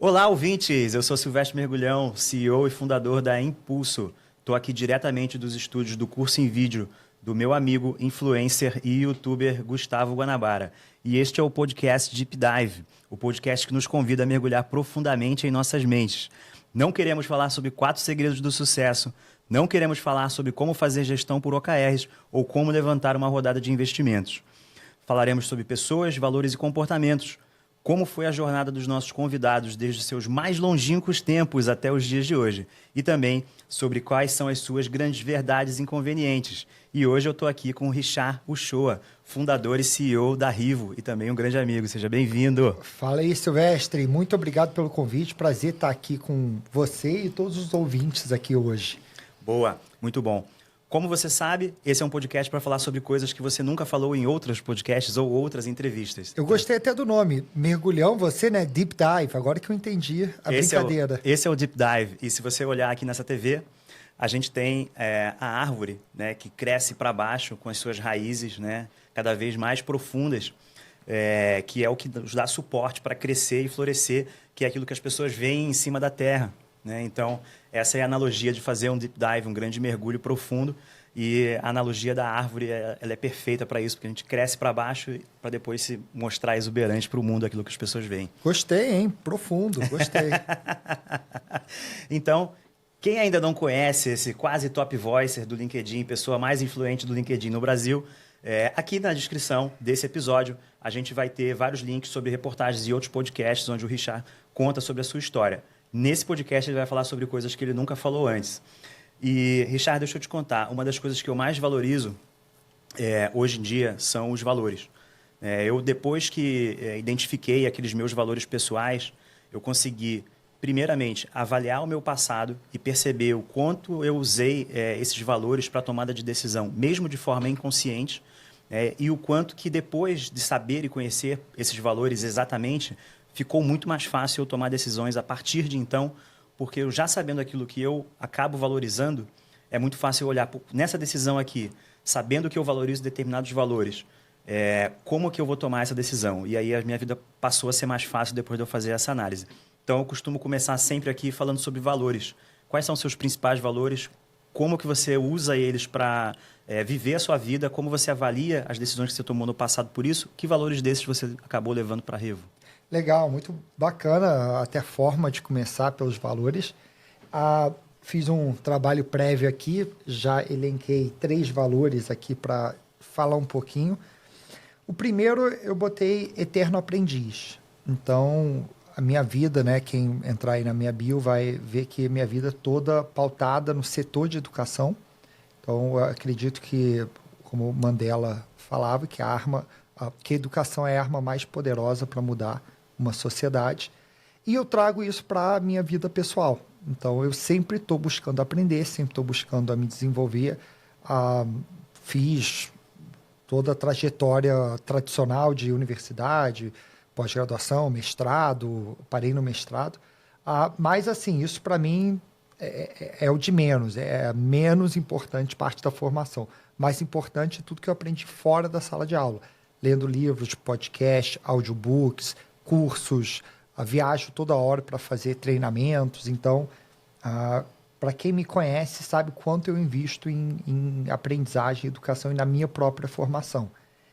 Olá, ouvintes! Eu sou Silvestre Mergulhão, CEO e fundador da Impulso. Estou aqui diretamente dos estúdios do Curso em Vídeo do meu amigo, influencer e youtuber Gustavo Guanabara. E este é o podcast Deep Dive, o podcast que nos convida a mergulhar profundamente em nossas mentes. Não queremos falar sobre 4 segredos do sucesso, não queremos falar sobre como fazer gestão por OKRs ou como levantar uma rodada de investimentos. Falaremos sobre pessoas, valores e comportamentos, como foi a jornada dos nossos convidados desde seus mais longínquos tempos até os dias de hoje. E também sobre quais são as suas grandes verdades e inconvenientes. E hoje eu estou aqui com o Richard Uchoa, fundador e CEO da Rivo e também um grande amigo. Seja bem-vindo. Fala aí, Silvestre. Muito obrigado pelo convite. Prazer estar aqui com você e todos os ouvintes aqui hoje. Boa, muito bom. Como você sabe, esse é um podcast para falar sobre coisas que você nunca falou em outros podcasts ou outras entrevistas. Eu gostei até do nome. Mergulhão, você, né? Deep Dive. Agora que eu entendi a brincadeira. Esse é o Deep Dive. E se você olhar aqui nessa TV, a gente tem a árvore, né, que cresce para baixo com as suas raízes, né, cada vez mais profundas, que é o que nos dá suporte para crescer e florescer, que é aquilo que as pessoas veem em cima da terra. Né? Então, essa é a analogia de fazer um deep dive, um grande mergulho profundo. E a analogia da árvore ela é perfeita para isso, porque a gente cresce para baixo para depois se mostrar exuberante para o mundo aquilo que as pessoas veem. Gostei, hein? Profundo, gostei. Então, quem ainda não conhece esse quase top voicer do LinkedIn, pessoa mais influente do LinkedIn no Brasil, aqui na descrição desse episódio a gente vai ter vários links sobre reportagens e outros podcasts onde o Richard conta sobre a sua história. Nesse podcast ele vai falar sobre coisas que ele nunca falou antes. E, Richard, deixa eu te contar, uma das coisas que eu mais valorizo hoje em dia são os valores. Eu, depois que identifiquei aqueles meus valores pessoais, eu consegui, primeiramente, avaliar o meu passado e perceber o quanto eu usei esses valores para a tomada de decisão, mesmo de forma inconsciente, e o quanto que depois de saber e conhecer esses valores exatamente, ficou muito mais fácil eu tomar decisões a partir de então, porque eu já sabendo aquilo que eu acabo valorizando, é muito fácil eu olhar nessa decisão aqui, sabendo que eu valorizo determinados valores, como que eu vou tomar essa decisão? E aí a minha vida passou a ser mais fácil depois de eu fazer essa análise. Então eu costumo começar sempre aqui falando sobre valores. Quais são os seus principais valores? Como que você usa eles para viver a sua vida? Como você avalia as decisões que você tomou no passado por isso? Que valores desses você acabou levando para a Rivo? Legal, muito bacana até a forma de começar pelos valores. Fiz um trabalho prévio aqui, já elenquei 3 valores aqui para falar um pouquinho. O primeiro eu botei eterno aprendiz. Então, a minha vida, né, quem entrar aí na minha bio vai ver que minha vida toda pautada no setor de educação. Então, eu acredito que, como Mandela falava, que a educação é a arma mais poderosa para mudar uma sociedade, e eu trago isso para a minha vida pessoal. Então, eu sempre estou buscando aprender, sempre estou buscando a me desenvolver. Fiz toda a trajetória tradicional de universidade, pós-graduação, mestrado, parei no mestrado. Mas, assim, isso para mim é o de menos, é a menos importante parte da formação. Mais importante é tudo que eu aprendi fora da sala de aula, lendo livros, podcast, audiobooks, cursos, viajo toda hora para fazer treinamentos. Então, para quem me conhece, sabe quanto eu invisto em aprendizagem, educação e na minha própria formação.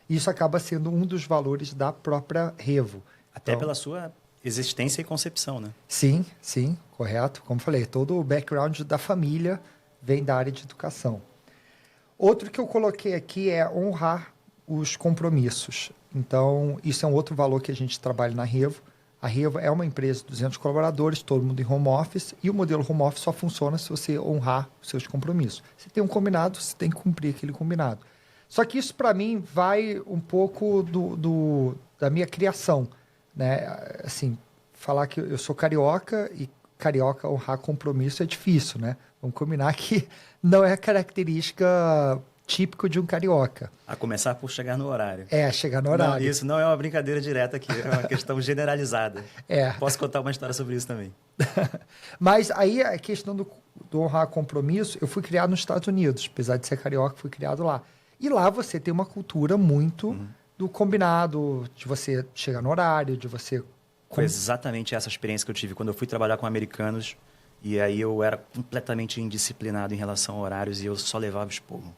Isso acaba sendo um dos valores da própria Rivo. Até pela sua existência e concepção, né? Sim, correto. Como falei, todo o background da família vem da área de educação. Outro que eu coloquei aqui é honrar os compromissos. Então, isso é um outro valor que a gente trabalha na Rivo. A Rivo é uma empresa de 200 colaboradores, todo mundo em home office, e o modelo home office só funciona se você honrar os seus compromissos. Você tem um combinado, você tem que cumprir aquele combinado. Só que isso, para mim, vai um pouco da minha criação. Né? Assim, falar que eu sou carioca e carioca honrar compromisso é difícil, né? Vamos combinar que não é característica típico de um carioca. A começar por chegar no horário. Chegar no horário. Não, isso não é uma brincadeira direta aqui, é uma questão generalizada. Posso contar uma história sobre isso também. Mas aí a questão do honrar compromisso, eu fui criado nos Estados Unidos, apesar de ser carioca, fui criado lá. E lá você tem uma cultura muito do combinado, de você chegar no horário, de você Foi exatamente essa experiência que eu tive quando eu fui trabalhar com americanos. E aí eu era completamente indisciplinado em relação a horários e eu só levava esporro.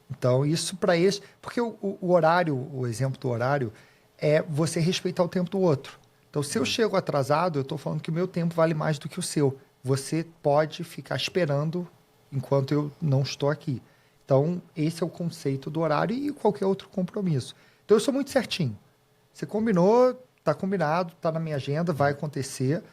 Então isso para eles... Porque o horário, o exemplo do horário, é você respeitar o tempo do outro. Então, se eu chego atrasado, eu estou falando que o meu tempo vale mais do que o seu. Você pode ficar esperando enquanto eu não estou aqui. Então, esse é o conceito do horário e qualquer outro compromisso. Então, eu sou muito certinho. Você combinou, está combinado, está na minha agenda, vai acontecer.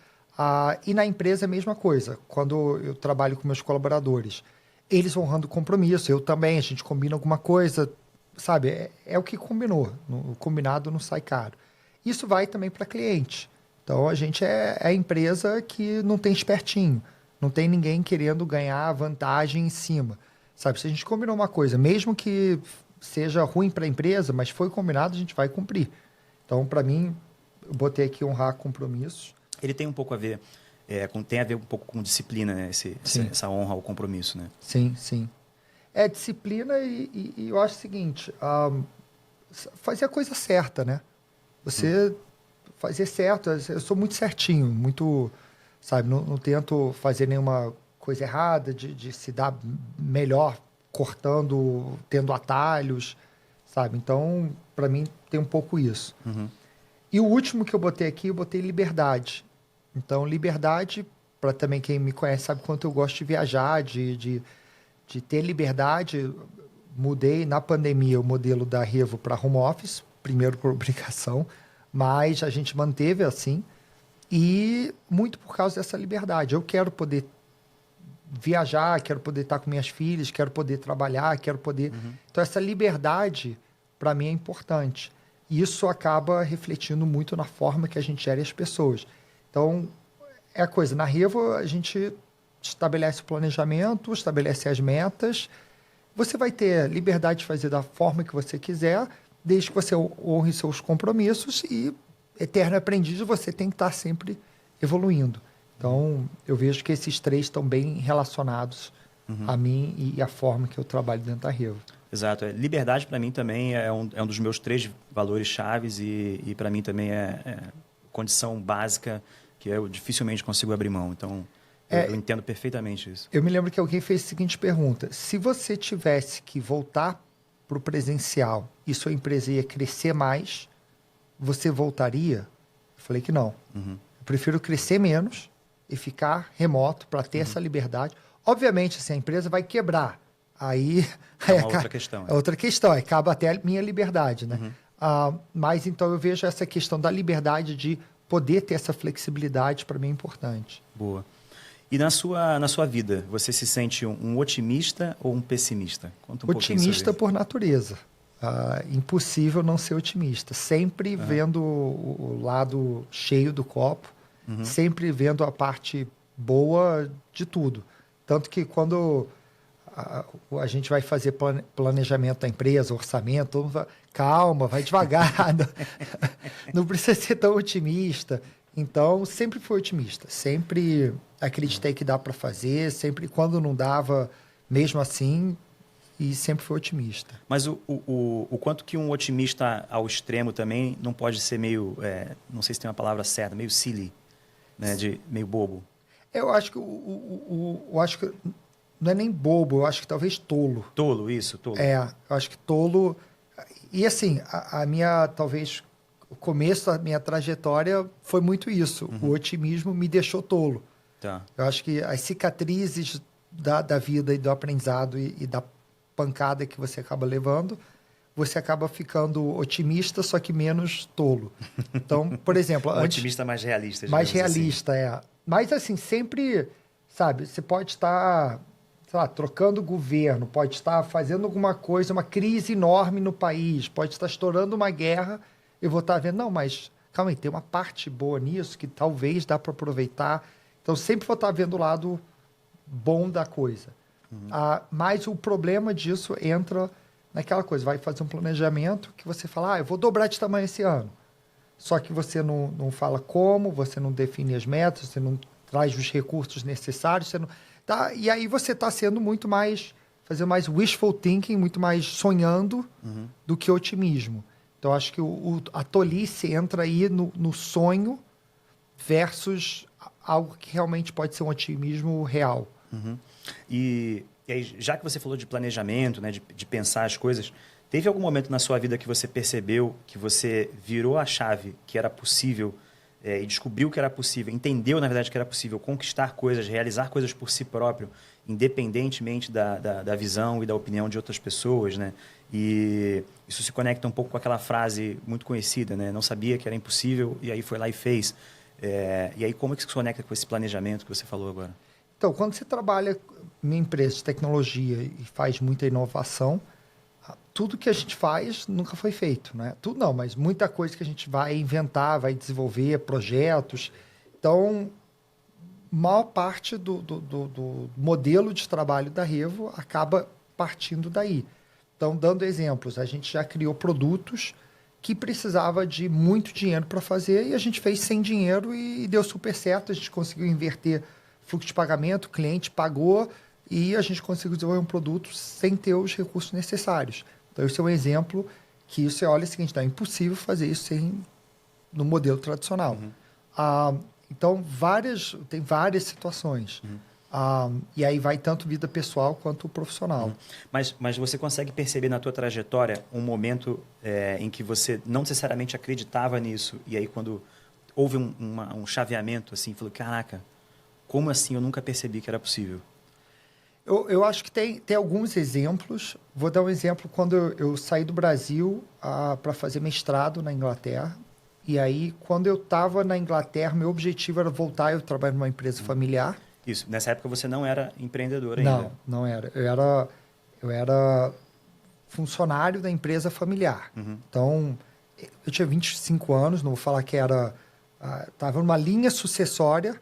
E na empresa é a mesma coisa. Quando eu trabalho com meus colaboradores, eles honrando o compromisso, eu também, a gente combina alguma coisa, sabe? É o que combinou. O combinado não sai caro. Isso vai também para cliente. Então, a gente é a empresa que não tem espertinho. Não tem ninguém querendo ganhar vantagem em cima. Sabe, se a gente combinou uma coisa, mesmo que seja ruim para a empresa, mas foi combinado, a gente vai cumprir. Então, para mim, eu botei aqui honrar compromissos. Ele tem um pouco a ver, tem a ver um pouco com disciplina, né? Essa honra ao compromisso, né? Sim, sim. É disciplina e eu acho o seguinte, fazer a coisa certa, né? Você fazer certo, eu sou muito certinho, muito, sabe, não tento fazer nenhuma coisa errada, de se dar melhor cortando, tendo atalhos, sabe? Então, para mim, tem um pouco isso. E o último que eu botei aqui, eu botei liberdade. Então, liberdade, para também quem me conhece sabe quanto eu gosto de viajar, de ter liberdade. Mudei na pandemia o modelo da Revo para home office, primeiro por obrigação, mas a gente manteve assim, e muito por causa dessa liberdade. Eu quero poder viajar, quero poder estar com minhas filhas, quero poder trabalhar, quero poder... Então, essa liberdade, para mim, é importante. E isso acaba refletindo muito na forma que a gente gera as pessoas. Então, é a coisa. Na Revo, a gente estabelece o planejamento, estabelece as metas. Você vai ter liberdade de fazer da forma que você quiser, desde que você honre seus compromissos e, eterno aprendiz, você tem que estar sempre evoluindo. Então, eu vejo que esses três estão bem relacionados a mim e a forma que eu trabalho dentro da Revo. Exato. Liberdade, para mim, também é um dos meus 3 valores chaves e para mim, também é condição básica que eu dificilmente consigo abrir mão. Então, eu entendo perfeitamente isso. Eu me lembro que alguém fez a seguinte pergunta. Se você tivesse que voltar para o presencial e sua empresa ia crescer mais, você voltaria? Eu falei que não. Eu prefiro crescer menos e ficar remoto para ter essa liberdade. Obviamente, assim, a empresa vai quebrar. Aí é uma outra questão. É outra questão. Aí acaba até a minha liberdade, né? Mas, então, eu vejo essa questão da liberdade de poder ter essa flexibilidade, para mim, é importante. Boa. E na sua vida, você se sente um otimista ou um pessimista? Conta um otimista por natureza. Impossível não ser otimista. Sempre vendo o lado cheio do copo, sempre vendo a parte boa de tudo. Tanto que quando a gente vai fazer planejamento da empresa, orçamento, todo mundo fala, calma, vai devagar, não precisa ser tão otimista. Então, sempre fui otimista, sempre acreditei que dá para fazer, sempre quando não dava, mesmo assim, e sempre fui otimista. Mas o quanto que um otimista ao extremo também não pode ser meio, não sei se tem uma palavra certa, meio silly, né, meio bobo? Eu acho que eu acho que não é nem bobo, eu acho que talvez tolo. Tolo, isso, tolo. Eu acho que tolo. E assim, a minha, talvez, o começo da minha trajetória foi muito isso. O otimismo me deixou tolo. Tá. Eu acho que as cicatrizes da vida e do aprendizado e da pancada que você acaba levando, você acaba ficando otimista, só que menos tolo. Então, por exemplo... otimista mais realista. Mais realista, assim. Mas, assim, sempre, sabe, você pode estar, sei lá, trocando governo, pode estar fazendo alguma coisa, uma crise enorme no país, pode estar estourando uma guerra, eu vou estar vendo, não, mas calma aí, tem uma parte boa nisso que talvez dá para aproveitar. Então, sempre vou estar vendo o lado bom da coisa. Mas o problema disso entra naquela coisa, vai fazer um planejamento que você fala, eu vou dobrar de tamanho esse ano. Só que você não fala como, você não define as metas, você não traz os recursos necessários, você não, tá? E aí você está sendo muito mais, fazendo mais wishful thinking, muito mais sonhando do que otimismo. Então, acho que a tolice entra aí no sonho versus algo que realmente pode ser um otimismo real. Uhum. E aí, já que você falou de planejamento, né, de pensar as coisas, teve algum momento na sua vida que você percebeu que você virou a chave, que era possível, e descobriu que era possível, entendeu, na verdade, que era possível conquistar coisas, realizar coisas por si próprio, independentemente da visão e da opinião de outras pessoas, né? E isso se conecta um pouco com aquela frase muito conhecida, né? Não sabia que era impossível e aí foi lá e fez. E aí, como é que isso se conecta com esse planejamento que você falou agora? Então, quando você trabalha em uma empresa de tecnologia e faz muita inovação, tudo que a gente faz nunca foi feito, né? Tudo não, mas muita coisa que a gente vai inventar, vai desenvolver, projetos. Então, maior parte do modelo de trabalho da Revo acaba partindo daí. Então, dando exemplos, a gente já criou produtos que precisava de muito dinheiro para fazer e a gente fez sem dinheiro e deu super certo. A gente conseguiu inverter fluxo de pagamento, o cliente pagou e a gente conseguiu desenvolver um produto sem ter os recursos necessários. Então, esse é um exemplo que você olha o seguinte, é impossível fazer isso no modelo tradicional. Uhum. Então, tem várias situações. Uhum. E aí vai tanto vida pessoal quanto profissional. Uhum. Mas você consegue perceber na tua trajetória um momento em que você não necessariamente acreditava nisso e aí quando houve um chaveamento, assim, falou, caraca, como assim eu nunca percebi que era possível? Eu acho que tem alguns exemplos. Vou dar um exemplo. Quando eu saí do Brasil para fazer mestrado na Inglaterra, e aí, quando eu estava na Inglaterra, meu objetivo era voltar. Eu trabalho numa empresa familiar. Isso. Nessa época você não era empreendedor ainda? Não era. Eu era funcionário da empresa familiar. Uhum. Então, eu tinha 25 anos, não vou falar que era... Estava numa linha sucessória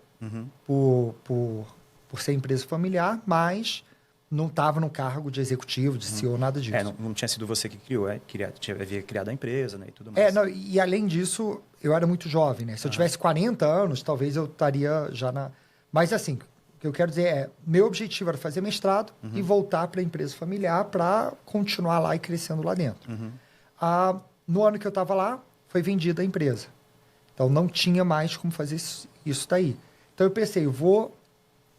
por ser empresa familiar, mas não estava no cargo de executivo, de CEO, nada disso. Não tinha sido você que criou, havia criado a empresa, né, e tudo mais. E além disso, eu era muito jovem, né? Se eu tivesse 40 anos, talvez eu estaria já na... Mas assim, o que eu quero dizer meu objetivo era fazer mestrado e voltar para a empresa familiar para continuar lá e crescendo lá dentro. No ano que eu estava lá, foi vendida a empresa. Então, não tinha mais como fazer isso daí. Então, eu pensei, eu vou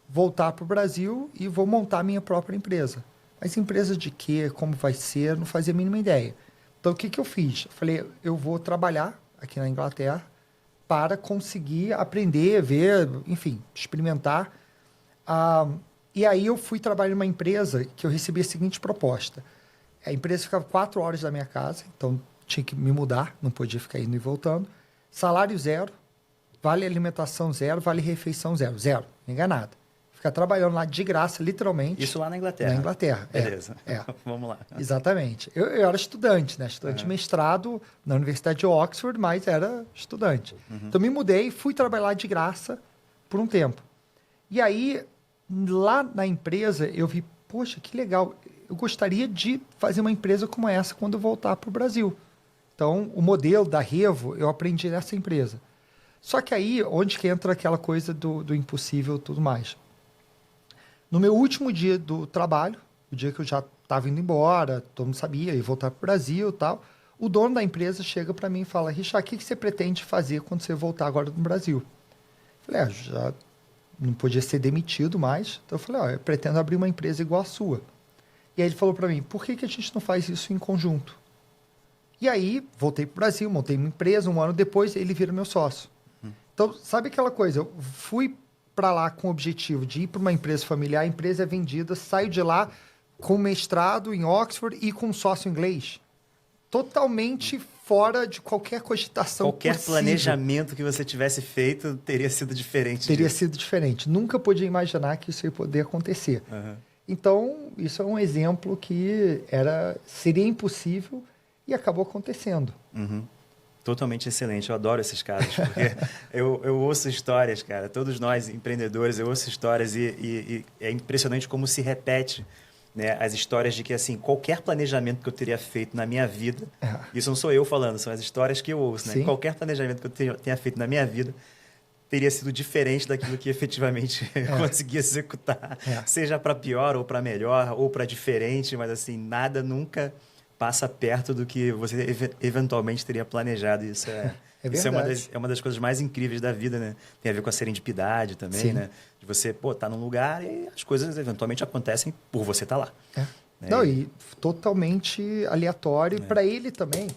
voltar para o Brasil e vou montar a minha própria empresa. Mas empresa de quê? Como vai ser? Não fazia a mínima ideia. Então, o que eu fiz? Eu falei, eu vou trabalhar aqui na Inglaterra para conseguir aprender, ver, enfim, experimentar. E aí eu fui trabalhar numa empresa que eu recebi a seguinte proposta. A empresa ficava 4 horas da minha casa, então tinha que me mudar, não podia ficar indo e voltando. Salário zero, vale alimentação zero, vale refeição zero. Zero, enganado. Ficar trabalhando lá de graça, literalmente. Isso lá na Inglaterra? Na Inglaterra, Beleza. Vamos lá. Exatamente. Eu era estudante, né? Estudante de mestrado na Universidade de Oxford, mas era estudante. Então, me mudei, fui trabalhar lá de graça por um tempo. E aí, lá na empresa, eu vi, poxa, que legal. Eu gostaria de fazer uma empresa como essa quando eu voltar para o Brasil. Então, o modelo da Revo, eu aprendi nessa empresa. Só que aí, onde que entra aquela coisa do impossível e tudo mais? No meu último dia do trabalho, o dia que eu já estava indo embora, todo mundo sabia, ia voltar para o Brasil e tal, o dono da empresa chega para mim e fala, Richard, o que você pretende fazer quando você voltar agora no Brasil? Eu falei, já não podia ser demitido mais. Então eu falei, eu pretendo abrir uma empresa igual a sua. E aí ele falou para mim, por que a gente não faz isso em conjunto? E aí, voltei para o Brasil, montei uma empresa, 1 ano depois, ele vira meu sócio. Então, sabe aquela coisa? Eu fui para lá com o objetivo de ir para uma empresa familiar, a empresa é vendida, saio de lá com mestrado em Oxford e com sócio inglês. Totalmente fora de qualquer cogitação Qualquer possível. Planejamento que você tivesse feito teria sido diferente. Teria sido diferente. Nunca podia imaginar que isso ia poder acontecer. Então, isso é um exemplo que seria impossível e acabou acontecendo. Totalmente excelente, eu adoro esses casos, porque eu ouço histórias, cara, todos nós empreendedores, eu ouço histórias e é impressionante como se repete, né, as histórias de que, assim, qualquer planejamento que eu teria feito na minha vida, isso não sou eu falando, são as histórias que eu ouço, né? Qualquer planejamento que eu tenha feito na minha vida teria sido diferente daquilo que efetivamente consegui executar, seja para pior ou para melhor ou para diferente, mas assim, nada nunca passa perto do que você eventualmente teria planejado. Isso é, isso é uma das coisas mais incríveis da vida, né? Tem a ver com a serendipidade também, Sim. né? De você, tá num lugar e as coisas eventualmente acontecem por você estar lá. É. Né? Não, e totalmente aleatório. Para ele também.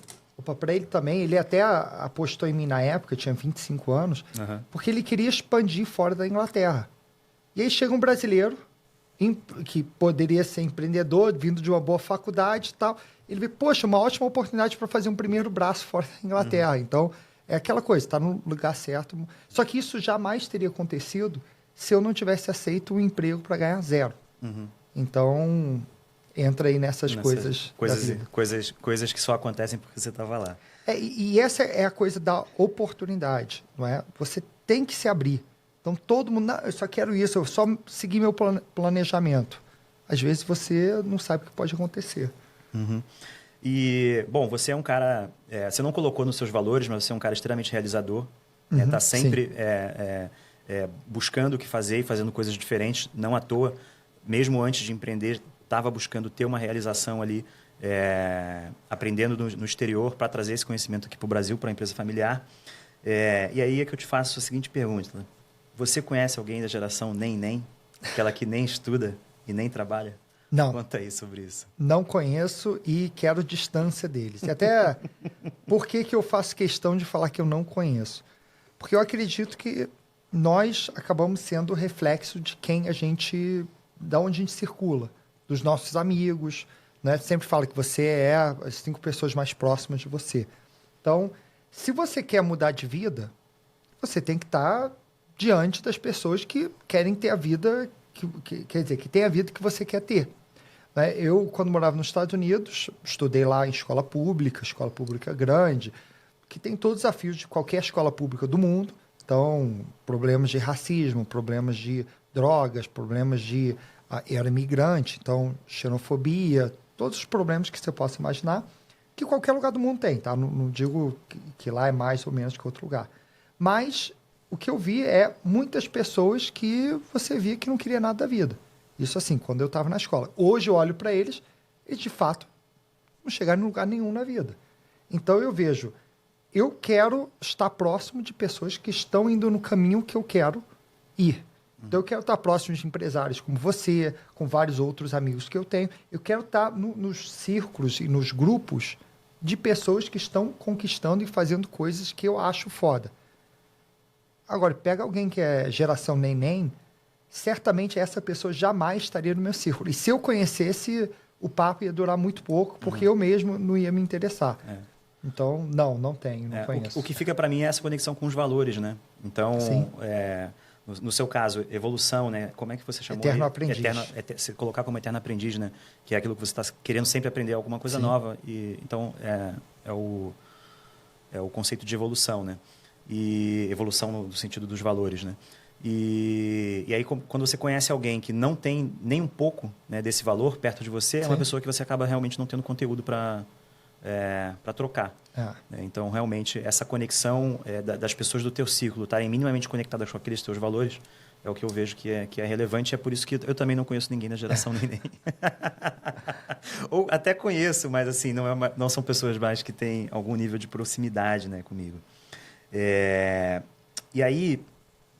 Para ele também, ele até apostou em mim na época, eu tinha 25 anos, porque ele queria expandir fora da Inglaterra. E aí chega um brasileiro que poderia ser empreendedor, vindo de uma boa faculdade e tal. Ele vê, poxa, uma ótima oportunidade para fazer um primeiro braço fora da Inglaterra. Então, é aquela coisa, está no lugar certo. Só que isso jamais teria acontecido se eu não tivesse aceito um emprego para ganhar zero. Então, entra aí nessas coisas coisas que só acontecem porque você estava lá. E essa é a coisa da oportunidade, não é? Você tem que se abrir. Então, todo mundo, eu só quero isso, eu só seguir meu planejamento. Às vezes, você não sabe o que pode acontecer. E, bom, você é um cara... você não colocou nos seus valores, mas você é um cara extremamente realizador. Está sempre buscando o que fazer e fazendo coisas diferentes. Não à toa, mesmo antes de empreender, estava buscando ter uma realização ali, aprendendo no exterior para trazer esse conhecimento aqui para o Brasil, para a empresa familiar. E aí é que eu te faço a seguinte pergunta. Você conhece alguém da geração nem? Aquela que nem estuda e nem trabalha? Não. Conta aí sobre isso. Não conheço e quero distância deles. E até por que eu faço questão de falar que eu não conheço? Porque eu acredito que nós acabamos sendo reflexo de quem a gente... da onde a gente circula, dos nossos amigos, né? Sempre falo que você é as 5 pessoas mais próximas de você. Então, se você quer mudar de vida, você tem que estar diante das pessoas que querem ter a vida, quer dizer, que tem a vida que você quer ter. Né? Eu, quando morava nos Estados Unidos, estudei lá em escola pública grande, que tem todos os desafios de qualquer escola pública do mundo. Então, problemas de racismo, problemas de drogas, problemas de... era imigrante, então xenofobia, todos os problemas que você possa imaginar, que qualquer lugar do mundo tem, tá? Não digo que lá é mais ou menos que outro lugar. Mas o que eu vi é muitas pessoas que você via que não queria nada da vida. Isso assim, quando eu estava na escola. Hoje eu olho para eles e, de fato, não chegaram em lugar nenhum na vida. Então eu vejo, eu quero estar próximo de pessoas que estão indo no caminho que eu quero ir. Então, eu quero estar próximo de empresários como você, com vários outros amigos que eu tenho. Eu quero estar nos círculos e nos grupos de pessoas que estão conquistando e fazendo coisas que eu acho foda. Agora, pega alguém que é geração neném, certamente essa pessoa jamais estaria no meu círculo. E se eu conhecesse, o papo ia durar muito pouco, porque eu mesmo não ia me interessar. Então, não tenho, não conheço. O que fica para mim é essa conexão com os valores, né? Então, no seu caso, evolução, né? Como é que você chamou? Eterno aprendiz. Se colocar como eterno aprendiz, né? Que é aquilo que você está querendo sempre aprender alguma coisa nova. E, então, é o conceito de evolução, né? E evolução no sentido dos valores, né? E aí, quando você conhece alguém que não tem nem um pouco, né, desse valor perto de você, é uma pessoa que você acaba realmente não tendo conteúdo para trocar. Então, realmente, essa conexão das pessoas do teu ciclo estarem minimamente conectadas com aqueles teus valores é o que eu vejo que é relevante. É por isso que eu também não conheço ninguém da geração nem. Ou até conheço, mas assim, não são pessoas mais que têm algum nível de proximidade, né, comigo. E aí,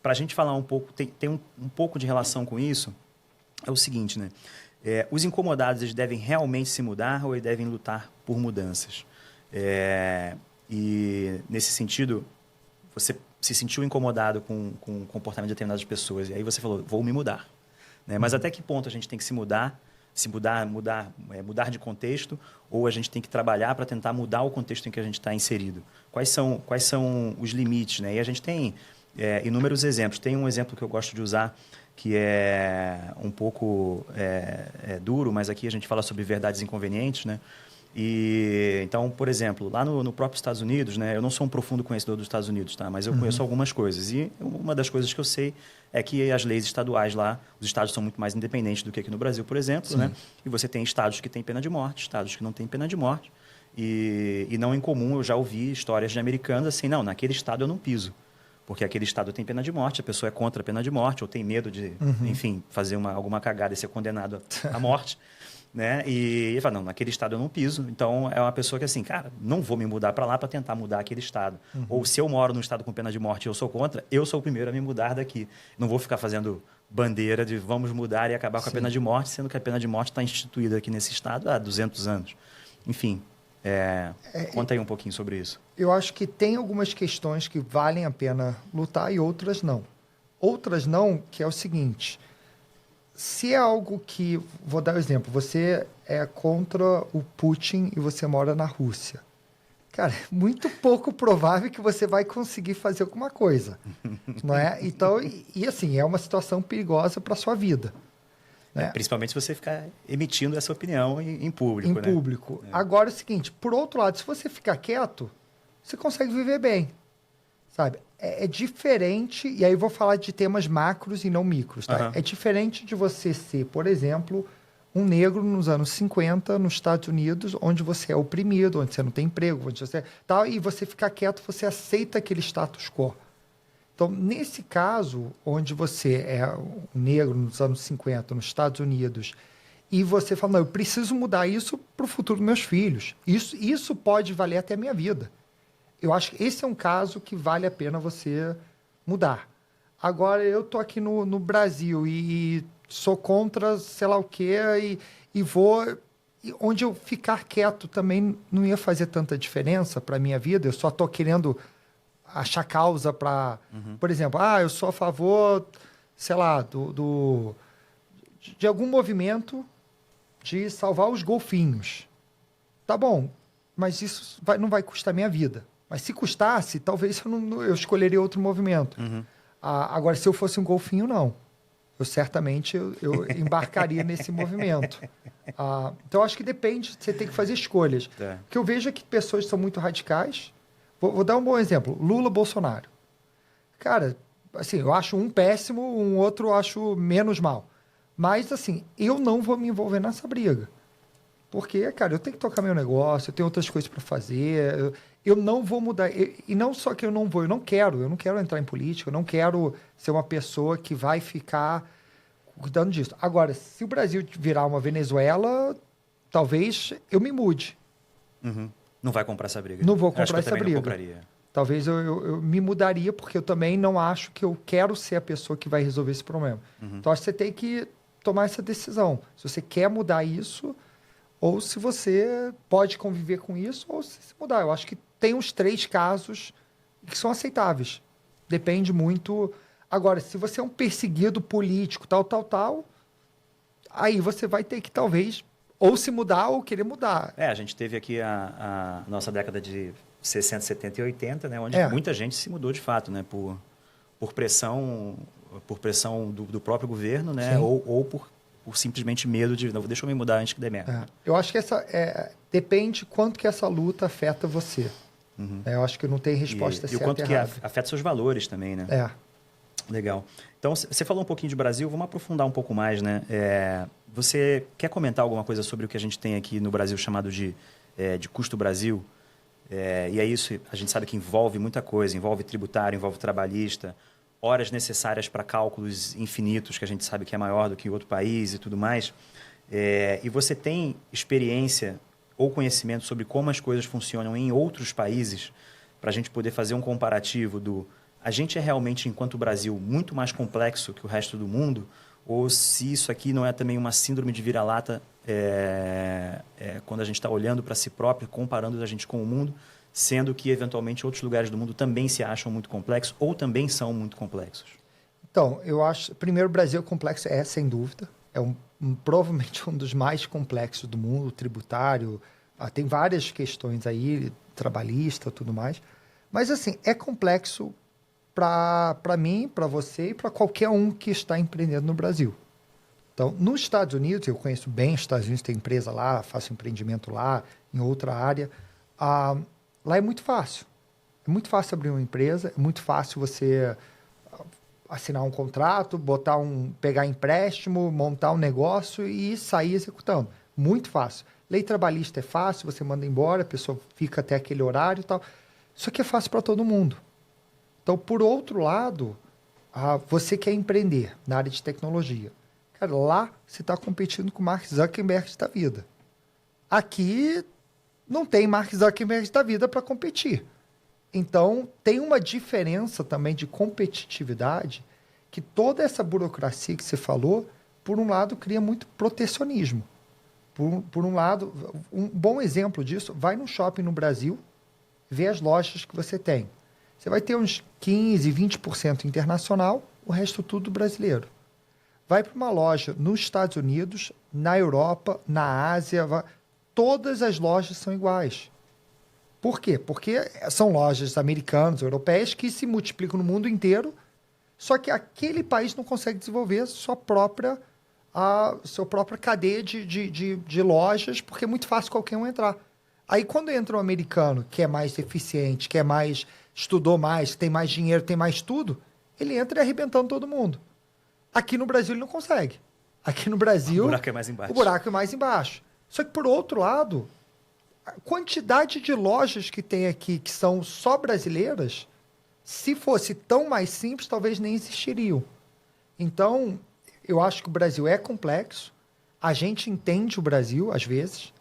para a gente falar um pouco, tem um pouco de relação com isso, é o seguinte, né? Os incomodados, eles devem realmente se mudar ou eles devem lutar por mudanças? E, nesse sentido, você se sentiu incomodado com o comportamento de determinadas pessoas, e aí você falou, vou me mudar. Né? Mas até que ponto a gente tem que se mudar de contexto, ou a gente tem que trabalhar para tentar mudar o contexto em que a gente está inserido? Quais são os limites? Né? E a gente tem inúmeros exemplos. Tem um exemplo que eu gosto de usar, que é um pouco duro, mas aqui a gente fala sobre verdades inconvenientes, né? E, então, por exemplo, lá no próprio Estados Unidos, né? Eu não sou um profundo conhecedor dos Estados Unidos, tá? Mas eu conheço algumas coisas. E uma das coisas que eu sei é que as leis estaduais lá, os estados são muito mais independentes do que aqui no Brasil, por exemplo, né? E você tem estados que têm pena de morte, estados que não têm pena de morte. E não é incomum, eu já ouvi histórias de americanos assim, não, naquele estado eu não piso. Porque aquele estado tem pena de morte, a pessoa é contra a pena de morte, ou tem medo de, enfim, fazer alguma cagada e ser condenado à morte. né? E ele fala, não, naquele estado eu não piso. Então, é uma pessoa que assim, cara, não vou me mudar para lá para tentar mudar aquele estado. Ou se eu moro num estado com pena de morte e eu sou contra, eu sou o primeiro a me mudar daqui. Não vou ficar fazendo bandeira de vamos mudar e acabar com a pena de morte, sendo que a pena de morte está instituída aqui nesse estado há 200 anos. Enfim, conta aí um pouquinho sobre isso. Eu acho que tem algumas questões que valem a pena lutar e outras não. Outras não, que é o seguinte... Se é algo que... Vou dar um exemplo. Você é contra o Putin e você mora na Rússia. Cara, é muito pouco provável que você vai conseguir fazer alguma coisa. Não é? Então, assim, é uma situação perigosa para a sua vida. Né? Principalmente se você ficar emitindo essa opinião em público. Em público. Agora é o seguinte, por outro lado, se você ficar quieto, você consegue viver bem. Sabe? É diferente, e aí eu vou falar de temas macros e não micros, tá? É diferente de você ser, por exemplo, um negro nos anos 50 nos Estados Unidos, onde você é oprimido, onde você não tem emprego, onde você tal, e você ficar quieto, você aceita aquele status quo. Então, nesse caso, onde você é um negro nos anos 50 nos Estados Unidos, e você fala, não, eu preciso mudar isso para o futuro dos meus filhos. Isso pode valer até a minha vida. Eu acho que esse é um caso que vale a pena você mudar. Agora, eu estou aqui no Brasil e sou contra sei lá o quê e vou... onde eu ficar quieto também não ia fazer tanta diferença para a minha vida. Eu só estou querendo achar causa para... Por exemplo, eu sou a favor, sei lá, de algum movimento de salvar os golfinhos. Tá bom, mas isso não vai custar minha vida. Mas se custasse, talvez eu escolheria outro movimento. Agora, se eu fosse um golfinho, não. Eu certamente eu embarcaria nesse movimento. Então, acho que depende, você tem que fazer escolhas. O que eu vejo é que pessoas são muito radicais. Vou dar um bom exemplo. Lula, Bolsonaro. Cara, assim, eu acho um péssimo, um outro eu acho menos mal. Mas, assim, eu não vou me envolver nessa briga. Porque, cara, eu tenho que tocar meu negócio, eu tenho outras coisas para fazer, eu não vou mudar. E não só que eu não quero entrar em política, eu não quero ser uma pessoa que vai ficar cuidando disso. Agora, se o Brasil virar uma Venezuela, talvez eu me mude. Não vai comprar essa briga. Não vou comprar essa briga. Não compraria. Talvez eu me mudaria, porque eu também não acho que eu quero ser a pessoa que vai resolver esse problema. Então, acho que você tem que tomar essa decisão. Se você quer mudar isso... ou se você pode conviver com isso, ou se mudar. Eu acho que tem uns 3 casos que são aceitáveis. Depende muito... Agora, se você é um perseguido político, tal, aí você vai ter que, talvez, ou se mudar ou querer mudar. A gente teve aqui a nossa década de 60, 70 e 80, né, onde muita gente se mudou de fato, né, por pressão do próprio governo, né, ou por simplesmente medo de, não, deixa eu me mudar antes que dê merda. Eu acho que depende quanto que essa luta afeta você. Eu acho que não tem resposta certa e o quanto e que errada. afeta seus valores também, né? Legal. Então, você falou um pouquinho de Brasil, vamos aprofundar um pouco mais, né? Você quer comentar alguma coisa sobre o que a gente tem aqui no Brasil chamado de custo Brasil? E é isso, a gente sabe que envolve muita coisa, envolve tributário, envolve trabalhista, horas necessárias para cálculos infinitos, que a gente sabe que é maior do que outro país e tudo mais. E você tem experiência ou conhecimento sobre como as coisas funcionam em outros países, para a gente poder fazer um comparativo a gente é realmente, enquanto Brasil, muito mais complexo que o resto do mundo, ou se isso aqui não é também uma síndrome de vira-lata quando a gente está olhando para si próprio, comparando a gente com o mundo, sendo que, eventualmente, outros lugares do mundo também se acham muito complexos ou também são muito complexos? Então, eu acho... Primeiro, o Brasil é complexo, sem dúvida. É provavelmente um dos mais complexos do mundo, tributário. Tem várias questões aí, trabalhista, tudo mais. Mas, assim, é complexo para mim, para você e para qualquer um que está empreendendo no Brasil. Então, nos Estados Unidos, eu conheço bem os Estados Unidos, tenho empresa lá, faço empreendimento lá, em outra área. Lá é muito fácil. É muito fácil abrir uma empresa, é muito fácil você assinar um contrato, pegar empréstimo, montar um negócio e sair executando. Muito fácil. Lei trabalhista é fácil, você manda embora, a pessoa fica até aquele horário e tal. Isso aqui é fácil para todo mundo. Então, por outro lado, você quer empreender na área de tecnologia. Cara, Cara, lá você está competindo com o Mark Zuckerberg da vida. Aqui não tem Mark Zuckerberg da vida para competir. Então, tem uma diferença também de competitividade que toda essa burocracia que você falou, por um lado, cria muito protecionismo. Por um lado, um bom exemplo disso, vai no shopping no Brasil, vê as lojas que você tem. Você vai ter uns 15%, 20% internacional, o resto tudo brasileiro. Vai para uma loja nos Estados Unidos, na Europa, na Ásia, todas as lojas são iguais. Por quê? Porque são lojas americanas, europeias, que se multiplicam no mundo inteiro, só que aquele país não consegue desenvolver sua própria cadeia de lojas, porque é muito fácil qualquer um entrar. Aí, quando entra um americano que é mais eficiente, que é mais estudou mais, tem mais dinheiro, tem mais tudo, ele entra arrebentando todo mundo. Aqui no Brasil ele não consegue. Aqui no Brasil... O buraco é mais embaixo. O buraco é mais embaixo. Só que, por outro lado, a quantidade de lojas que tem aqui que são só brasileiras, se fosse tão mais simples, talvez nem existiriam. Então, eu acho que o Brasil é complexo. A gente entende o Brasil, às vezes.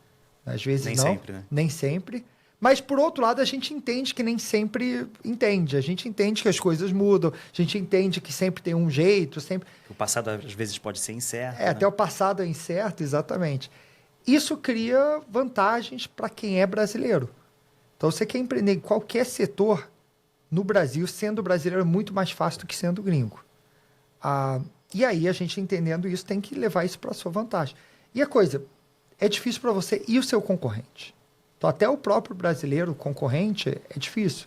Às vezes nem não. Sempre, né? Nem sempre. Mas, por outro lado, a gente entende que nem sempre entende. A gente entende que as coisas mudam. A gente entende que sempre tem um jeito. Sempre... O passado, às vezes, pode ser incerto. né? Até o passado é incerto, exatamente. Isso cria vantagens para quem é brasileiro. Então, você quer empreender em qualquer setor no Brasil, sendo brasileiro é muito mais fácil do que sendo gringo. E aí, a gente entendendo isso, tem que levar isso para a sua vantagem. E a coisa, é difícil para você e o seu concorrente. Então, até o próprio brasileiro, o concorrente, é difícil.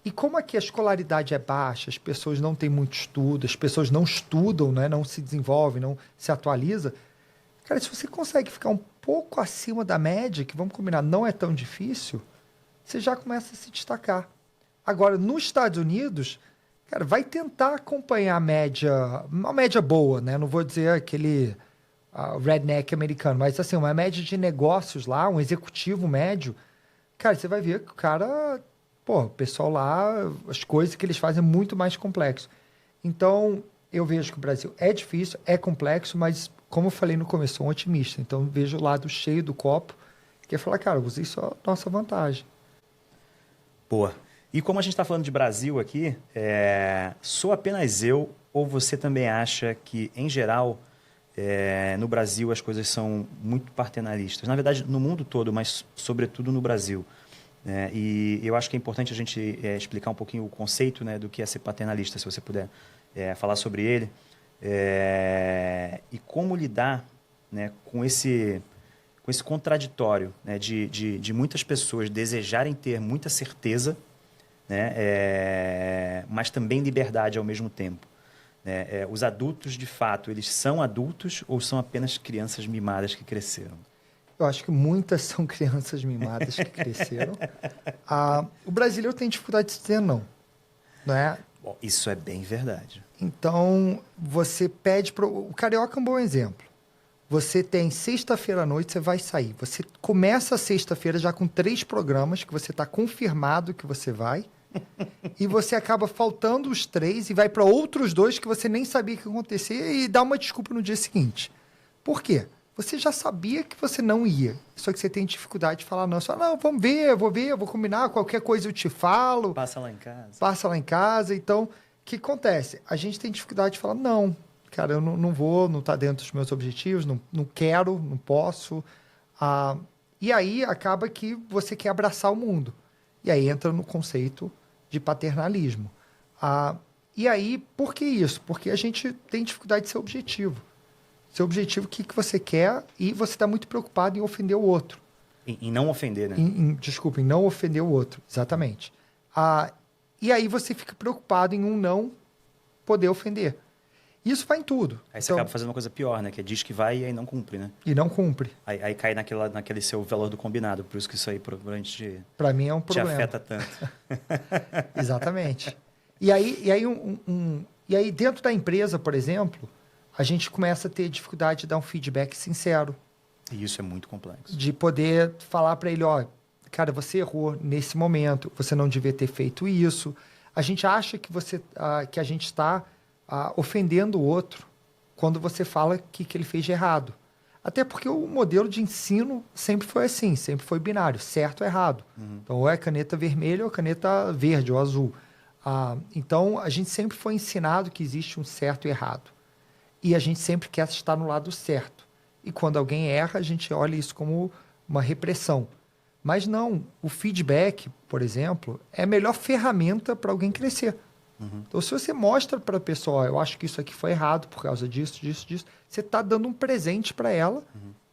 E como aqui a escolaridade é baixa, as pessoas não têm muito estudo, as pessoas não estudam, né, não se desenvolvem, não se atualizam, cara, se você consegue ficar um pouco acima da média, que vamos combinar, não é tão difícil, você já começa a se destacar. Agora, nos Estados Unidos, cara, vai tentar acompanhar a média, uma média boa, né? Não vou dizer aquele redneck americano, mas assim, uma média de negócios lá, um executivo médio, cara, você vai ver que o cara, o pessoal lá, as coisas que eles fazem é muito mais complexo. Então, eu vejo que o Brasil é difícil, é complexo, mas, como eu falei no começo, sou um otimista. Então, vejo o lado cheio do copo, que é falar, cara, usei só a nossa vantagem. Boa. E como a gente está falando de Brasil aqui, sou apenas eu ou você também acha que, em geral, no Brasil as coisas são muito paternalistas? Na verdade, no mundo todo, mas sobretudo no Brasil. E eu acho que é importante a gente explicar um pouquinho o conceito, né, do que é ser paternalista, se você puder falar sobre ele. E como lidar, né, com esse contraditório, né, de muitas pessoas desejarem ter muita certeza, né, mas também liberdade ao mesmo tempo. Os adultos, de fato, eles são adultos ou são apenas crianças mimadas que cresceram? Eu acho que muitas são crianças mimadas que cresceram. O brasileiro tem dificuldade de dizer não. Né? Bom, isso é bem verdade. Então, você pede... O carioca é um bom exemplo. Você tem sexta-feira à noite, você vai sair. Você começa a sexta-feira já com 3 programas que você está confirmado que você vai. E você acaba faltando os 3 e vai para outros 2 que você nem sabia que ia acontecer e dá uma desculpa no dia seguinte. Por quê? Você já sabia que você não ia. Só que você tem dificuldade de falar não. Você fala, não, vamos ver, eu vou combinar, qualquer coisa eu te falo. Passa lá em casa. Passa lá em casa. Então, o que acontece? A gente tem dificuldade de falar, não, cara, eu não vou, não está dentro dos meus objetivos, não quero, não posso. E aí acaba que você quer abraçar o mundo. E aí entra no conceito de paternalismo. E aí, por que isso? Porque a gente tem dificuldade de ser objetivo. Seu objetivo, o que você quer, e você está muito preocupado em ofender o outro. Em não ofender, né? Desculpa, em não ofender o outro, exatamente. E aí você fica preocupado em não poder ofender. Isso vai em tudo. Aí você acaba fazendo uma coisa pior, né? Que diz que vai e aí não cumpre, né? E não cumpre. Aí cai naquele seu valor do combinado. Por isso que isso aí provavelmente para mim é um problema. Te afeta tanto. Exatamente. E aí, dentro da empresa, por exemplo, a gente começa a ter dificuldade de dar um feedback sincero. E isso é muito complexo. De poder falar para ele, cara, você errou nesse momento, você não devia ter feito isso. A gente acha que a gente está ofendendo o outro quando você fala o que ele fez de errado. Até porque o modelo de ensino sempre foi assim, sempre foi binário, certo ou errado. Então, ou é caneta vermelha ou caneta verde ou azul. Então, a gente sempre foi ensinado que existe um certo e errado. E a gente sempre quer estar no lado certo. E quando alguém erra, a gente olha isso como uma repressão. Mas não, o feedback, por exemplo, é a melhor ferramenta para alguém crescer. Então, se você mostra para a pessoa, eu acho que isso aqui foi errado por causa disso, você está dando um presente para ela,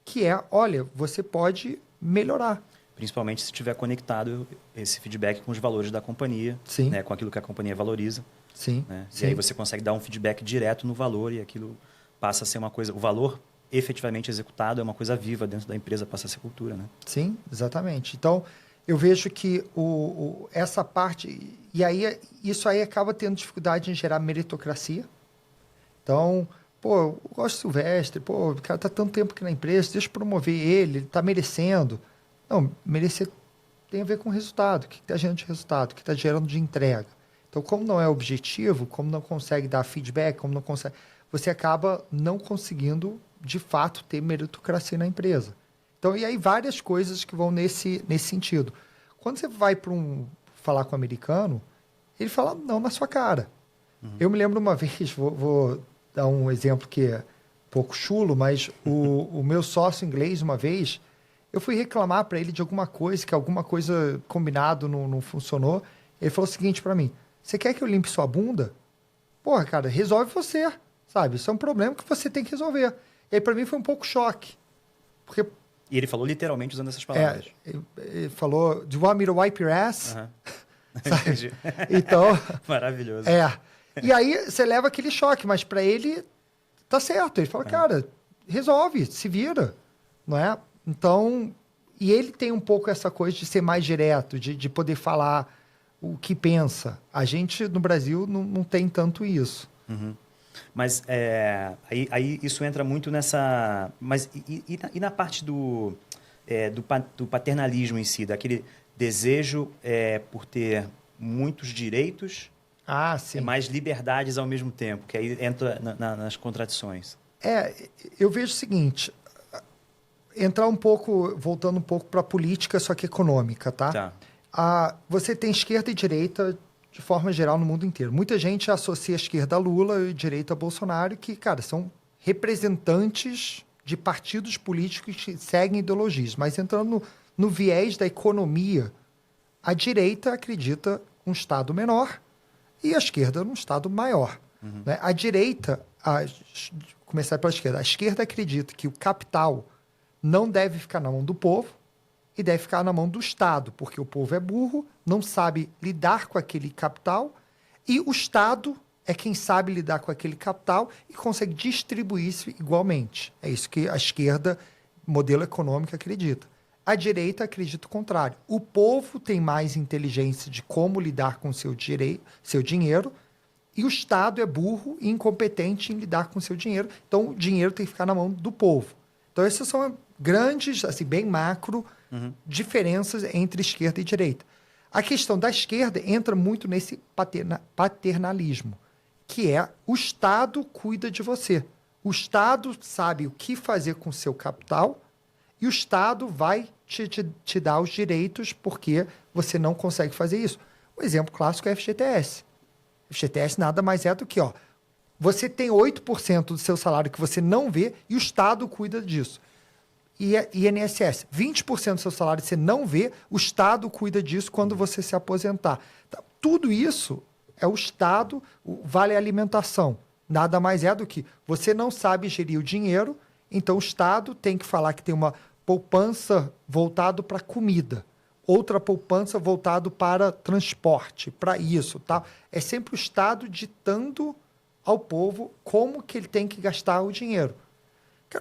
que é, olha, você pode melhorar. Principalmente se estiver conectado esse feedback com os valores da companhia, Sim. né, com aquilo que a companhia valoriza. Sim, Né? sim. E aí você consegue dar um feedback direto no valor e aquilo passa a ser uma coisa... O valor efetivamente executado é uma coisa viva dentro da empresa, passa a ser cultura. Né? Sim, exatamente. Então, eu vejo que essa parte... E aí, isso aí acaba tendo dificuldade em gerar meritocracia. Então, pô, eu gosto do Silvestre, pô, o cara está tanto tempo aqui na empresa, deixa eu promover ele está merecendo. Não, merecer tem a ver com resultado. O que está gerando de resultado? O que está gerando de entrega? Então, como não é objetivo, como não consegue dar feedback, como não consegue... Você acaba não conseguindo, de fato, ter meritocracia na empresa. Então, e aí várias coisas que vão nesse sentido. Quando você vai para falar com o americano, ele fala não na sua cara. Eu me lembro uma vez, vou dar um exemplo que é um pouco chulo, mas o meu sócio inglês, uma vez, eu fui reclamar para ele de alguma coisa, que alguma coisa combinado não funcionou. Ele falou o seguinte para mim, você quer que eu limpe sua bunda? Porra, cara, resolve você, sabe? Isso é um problema que você tem que resolver. E aí para mim foi um pouco choque. Porque... E ele falou literalmente usando essas palavras. Ele falou, do you want me to wipe your ass? Entendi. Então... Maravilhoso. E aí você leva aquele choque, mas para ele tá certo. Ele fala, cara, resolve, se vira, não é? Então, e ele tem um pouco essa coisa de ser mais direto, de poder falar o que pensa. A gente, no Brasil, não tem tanto isso. Mas aí isso entra muito nessa... Mas e na parte do paternalismo em si, daquele desejo por ter muitos direitos, Sim. mais liberdades ao mesmo tempo, que aí entra nas contradições. Eu vejo o seguinte, voltando um pouco para a política, só que econômica, tá? Você tem esquerda e direita de forma geral no mundo inteiro. Muita gente associa a esquerda a Lula e a direita a Bolsonaro, que, cara, são representantes de partidos políticos que seguem ideologias. Mas entrando no viés da economia, a direita acredita um Estado menor e a esquerda num Estado maior. Né? A direita, começar pela esquerda, a esquerda acredita que o capital não deve ficar na mão do povo e deve ficar na mão do Estado, porque o povo é burro, não sabe lidar com aquele capital e o Estado é quem sabe lidar com aquele capital e consegue distribuir isso igualmente. É isso que a esquerda, modelo econômico, acredita. A direita acredita o contrário. O povo tem mais inteligência de como lidar com seu dinheiro e o Estado é burro e incompetente em lidar com seu dinheiro. Então, o dinheiro tem que ficar na mão do povo. Então, essas são grandes, assim, bem macro, diferenças entre esquerda e direita. A questão da esquerda entra muito nesse paternalismo, que é o Estado cuida de você. O Estado sabe o que fazer com o seu capital e o Estado vai te dar os direitos porque você não consegue fazer isso. O exemplo clássico é o FGTS. O FGTS nada mais é do que, você tem 8% do seu salário que você não vê e o Estado cuida disso. E INSS, 20% do seu salário você não vê, o Estado cuida disso quando você se aposentar. Então, tudo isso é o Estado, o vale alimentação. Nada mais é do que você não sabe gerir o dinheiro, então o Estado tem que falar que tem uma poupança voltado para comida, outra poupança voltado para transporte, para isso. Tá? É sempre o Estado ditando ao povo como que ele tem que gastar o dinheiro.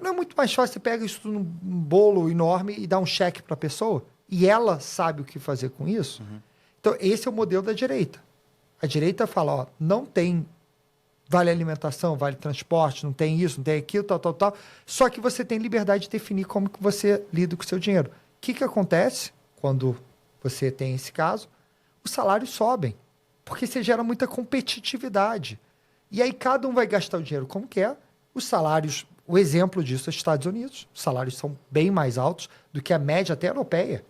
Não é muito mais fácil você pega isso num bolo enorme e dá um cheque para a pessoa e ela sabe o que fazer com isso? Então, esse é o modelo da direita. A direita fala, não tem vale alimentação, vale transporte, não tem isso, não tem aquilo, tal. Só que você tem liberdade de definir como que você lida com o seu dinheiro. O que acontece quando você tem esse caso? Os salários sobem, porque você gera muita competitividade. E aí cada um vai gastar o dinheiro como quer, Os salários, o exemplo disso é os Estados Unidos. Os salários são bem mais altos do que a média até europeia.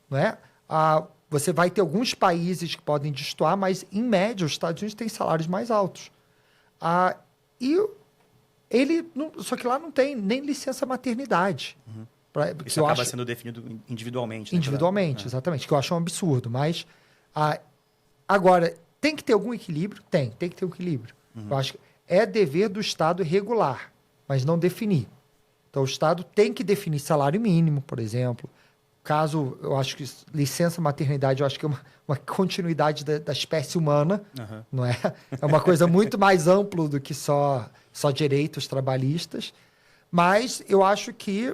Não é? Você vai ter alguns países que podem destoar, mas, em média, os Estados Unidos têm salários mais altos. Só que lá não tem nem licença maternidade. Isso acaba sendo definido individualmente. Né? Individualmente, exatamente, que eu acho um absurdo. Mas, agora, tem que ter algum equilíbrio? Tem que ter um equilíbrio. Eu acho que é dever do Estado regular, mas não definir. Então, o Estado tem que definir salário mínimo, por exemplo. Caso, eu acho que licença maternidade, eu acho que é uma continuidade da espécie humana, não é? É uma coisa muito mais ampla do que só direitos trabalhistas. Mas eu acho que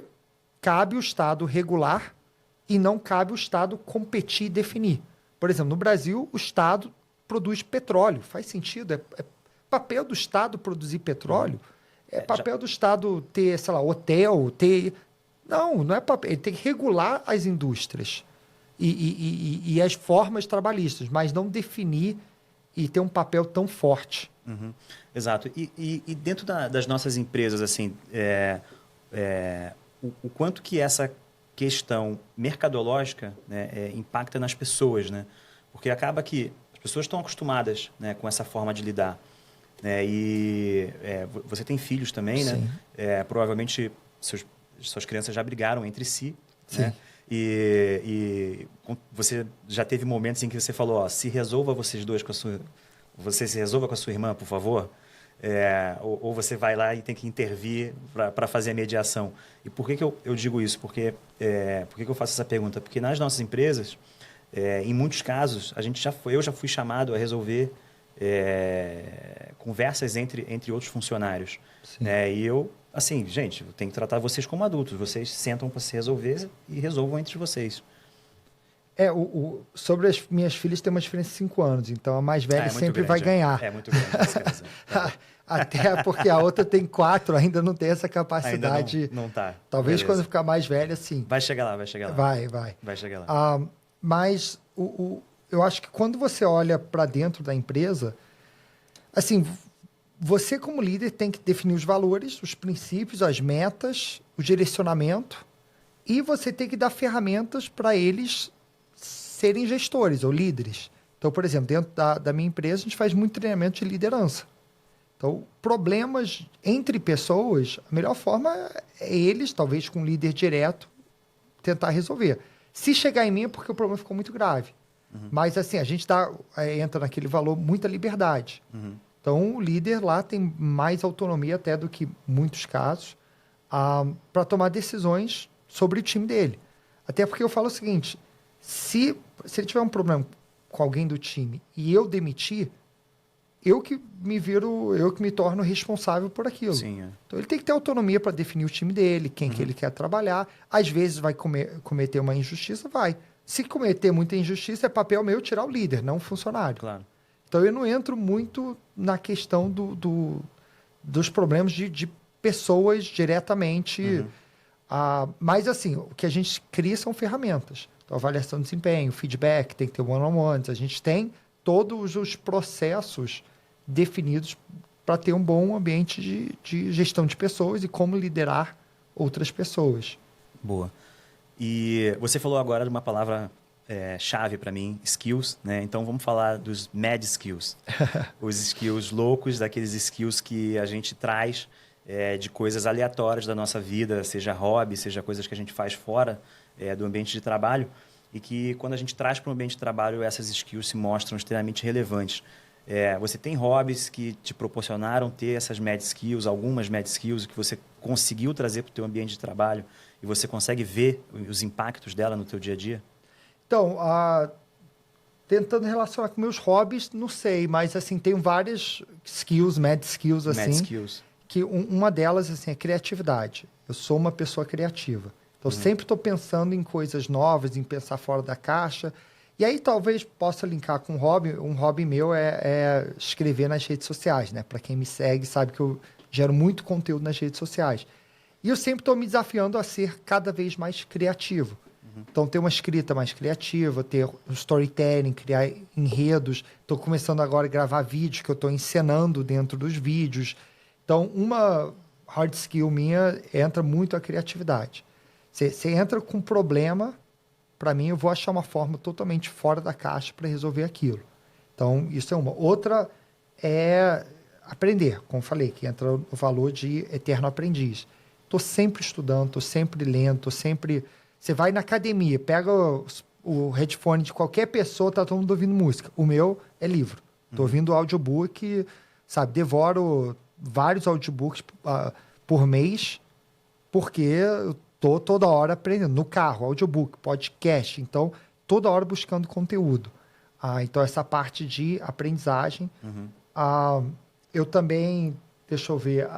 cabe o Estado regular e não cabe o Estado competir e definir. Por exemplo, no Brasil, o Estado produz petróleo. Faz sentido? É papel do Estado produzir petróleo? É papel do Estado ter, sei lá, hotel, ter... Não é papel. Ele tem que regular as indústrias e as formas trabalhistas, mas não definir e ter um papel tão forte. Exato. E dentro das nossas empresas, assim, o quanto que essa questão mercadológica, né, impacta nas pessoas, né? Porque acaba que as pessoas estão acostumadas, né, com essa forma de lidar. Né? Você tem filhos também, Sim. né? Provavelmente suas crianças já brigaram entre si, Sim. né? E você já teve momentos em que você falou, se resolva vocês dois você se resolva com a sua irmã, por favor. Ou você vai lá e tem que intervir para fazer a mediação. E por que eu digo isso? Por que eu faço essa pergunta? Porque nas nossas empresas, em muitos casos, eu já fui chamado a resolver conversas entre outros funcionários. Né? E eu, assim, gente, eu tenho que tratar vocês como adultos. Vocês sentam para se resolver e resolvam entre vocês. Sobre as minhas filhas tem uma diferença de 5 anos, então a mais velha sempre vai ganhar. É muito grande essa diferença. Até porque a outra tem 4, ainda não tem essa capacidade. Ainda não tá. Talvez Beleza. quando ficar mais velha, sim. Vai chegar lá. Vai chegar lá. Mas eu acho que quando você olha para dentro da empresa, assim, você como líder tem que definir os valores, os princípios, as metas, o direcionamento, e você tem que dar ferramentas para eles serem gestores ou líderes. Então, por exemplo, dentro da minha empresa, a gente faz muito treinamento de liderança. Então, problemas entre pessoas, a melhor forma é eles, talvez com um líder direto, tentar resolver. Se chegar em mim é porque o problema ficou muito grave. Mas, assim, a gente entra naquele valor, muita liberdade. Então, o líder lá tem mais autonomia até do que muitos casos para tomar decisões sobre o time dele. Até porque eu falo o seguinte, se ele tiver um problema com alguém do time e eu demitir, eu que me torno responsável por aquilo. Sim, Então, ele tem que ter autonomia para definir o time dele, quem que ele quer trabalhar. Às vezes vai cometer uma injustiça, vai. Se cometer muita injustiça, é papel meu tirar o líder, não o funcionário. Claro. Então, eu não entro muito na questão dos problemas de pessoas diretamente. Mas, assim, o que a gente cria são ferramentas. Então, avaliação de desempenho, feedback, tem que ter one-on-ones. A gente tem todos os processos definidos para ter um bom ambiente de gestão de pessoas e como liderar outras pessoas. Boa. E você falou agora de uma palavra chave para mim, skills, né? Então vamos falar dos mad skills. Os skills loucos, daqueles skills que a gente traz de coisas aleatórias da nossa vida, seja hobby, seja coisas que a gente faz fora do ambiente de trabalho, e que quando a gente traz para o ambiente de trabalho, essas skills se mostram extremamente relevantes. Você tem hobbies que te proporcionaram ter essas mad skills, algumas mad skills que você conseguiu trazer para o teu ambiente de trabalho e você consegue ver os impactos dela no teu dia a dia? Então, tentando relacionar com meus hobbies, não sei, mas assim, tenho várias skills, mad skills, assim. Mad skills. Que uma delas, assim, é criatividade. Eu sou uma pessoa criativa. Então, sempre estou pensando em coisas novas, em pensar fora da caixa. E aí, talvez, possa linkar com um hobby. Um hobby meu é escrever nas redes sociais, né? Para quem me segue, sabe que eu gero muito conteúdo nas redes sociais. E eu sempre estou me desafiando a ser cada vez mais criativo. Então, ter uma escrita mais criativa, ter um storytelling, criar enredos. Estou começando agora a gravar vídeos que eu estou encenando dentro dos vídeos. Então, hard skill minha entra muito a criatividade. Você entra com um problema, para mim, eu vou achar uma forma totalmente fora da caixa para resolver aquilo. Então, isso é uma. Outra é aprender, como falei, que entra o valor de eterno aprendiz. Estou sempre estudando, estou sempre lendo, estou sempre... Você vai na academia, pega o headphone de qualquer pessoa, tá todo mundo ouvindo música. O meu é livro. Estou ouvindo audiobook, sabe? Devoro vários audiobooks por mês, porque eu estou toda hora aprendendo. No carro, audiobook, podcast. Então, toda hora buscando conteúdo. Então, essa parte de aprendizagem. Eu também, deixa eu ver,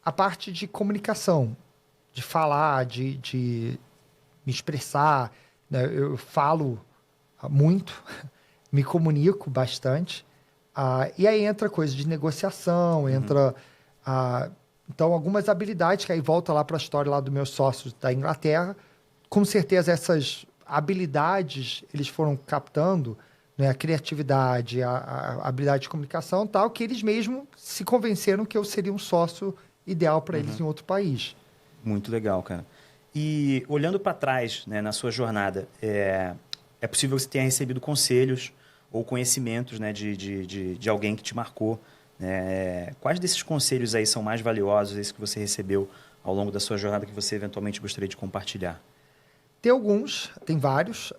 a parte de comunicação, de falar, de me expressar, né? Eu falo muito, me comunico bastante. E aí entra coisa de negociação, entra... então, algumas habilidades, que aí volta lá para a história lá dos meus sócios da Inglaterra. Com certeza, essas habilidades, eles foram captando, né, a criatividade, a habilidade de comunicação e tal, que eles mesmos se convenceram que eu seria um sócio ideal para eles em outro país. Muito legal, cara. E olhando para trás, né, na sua jornada, é possível que você tenha recebido conselhos ou conhecimentos, né, de alguém que te marcou, né? Quais desses conselhos aí são mais valiosos, esses que você recebeu ao longo da sua jornada, que você eventualmente gostaria de compartilhar? Tem alguns, tem vários.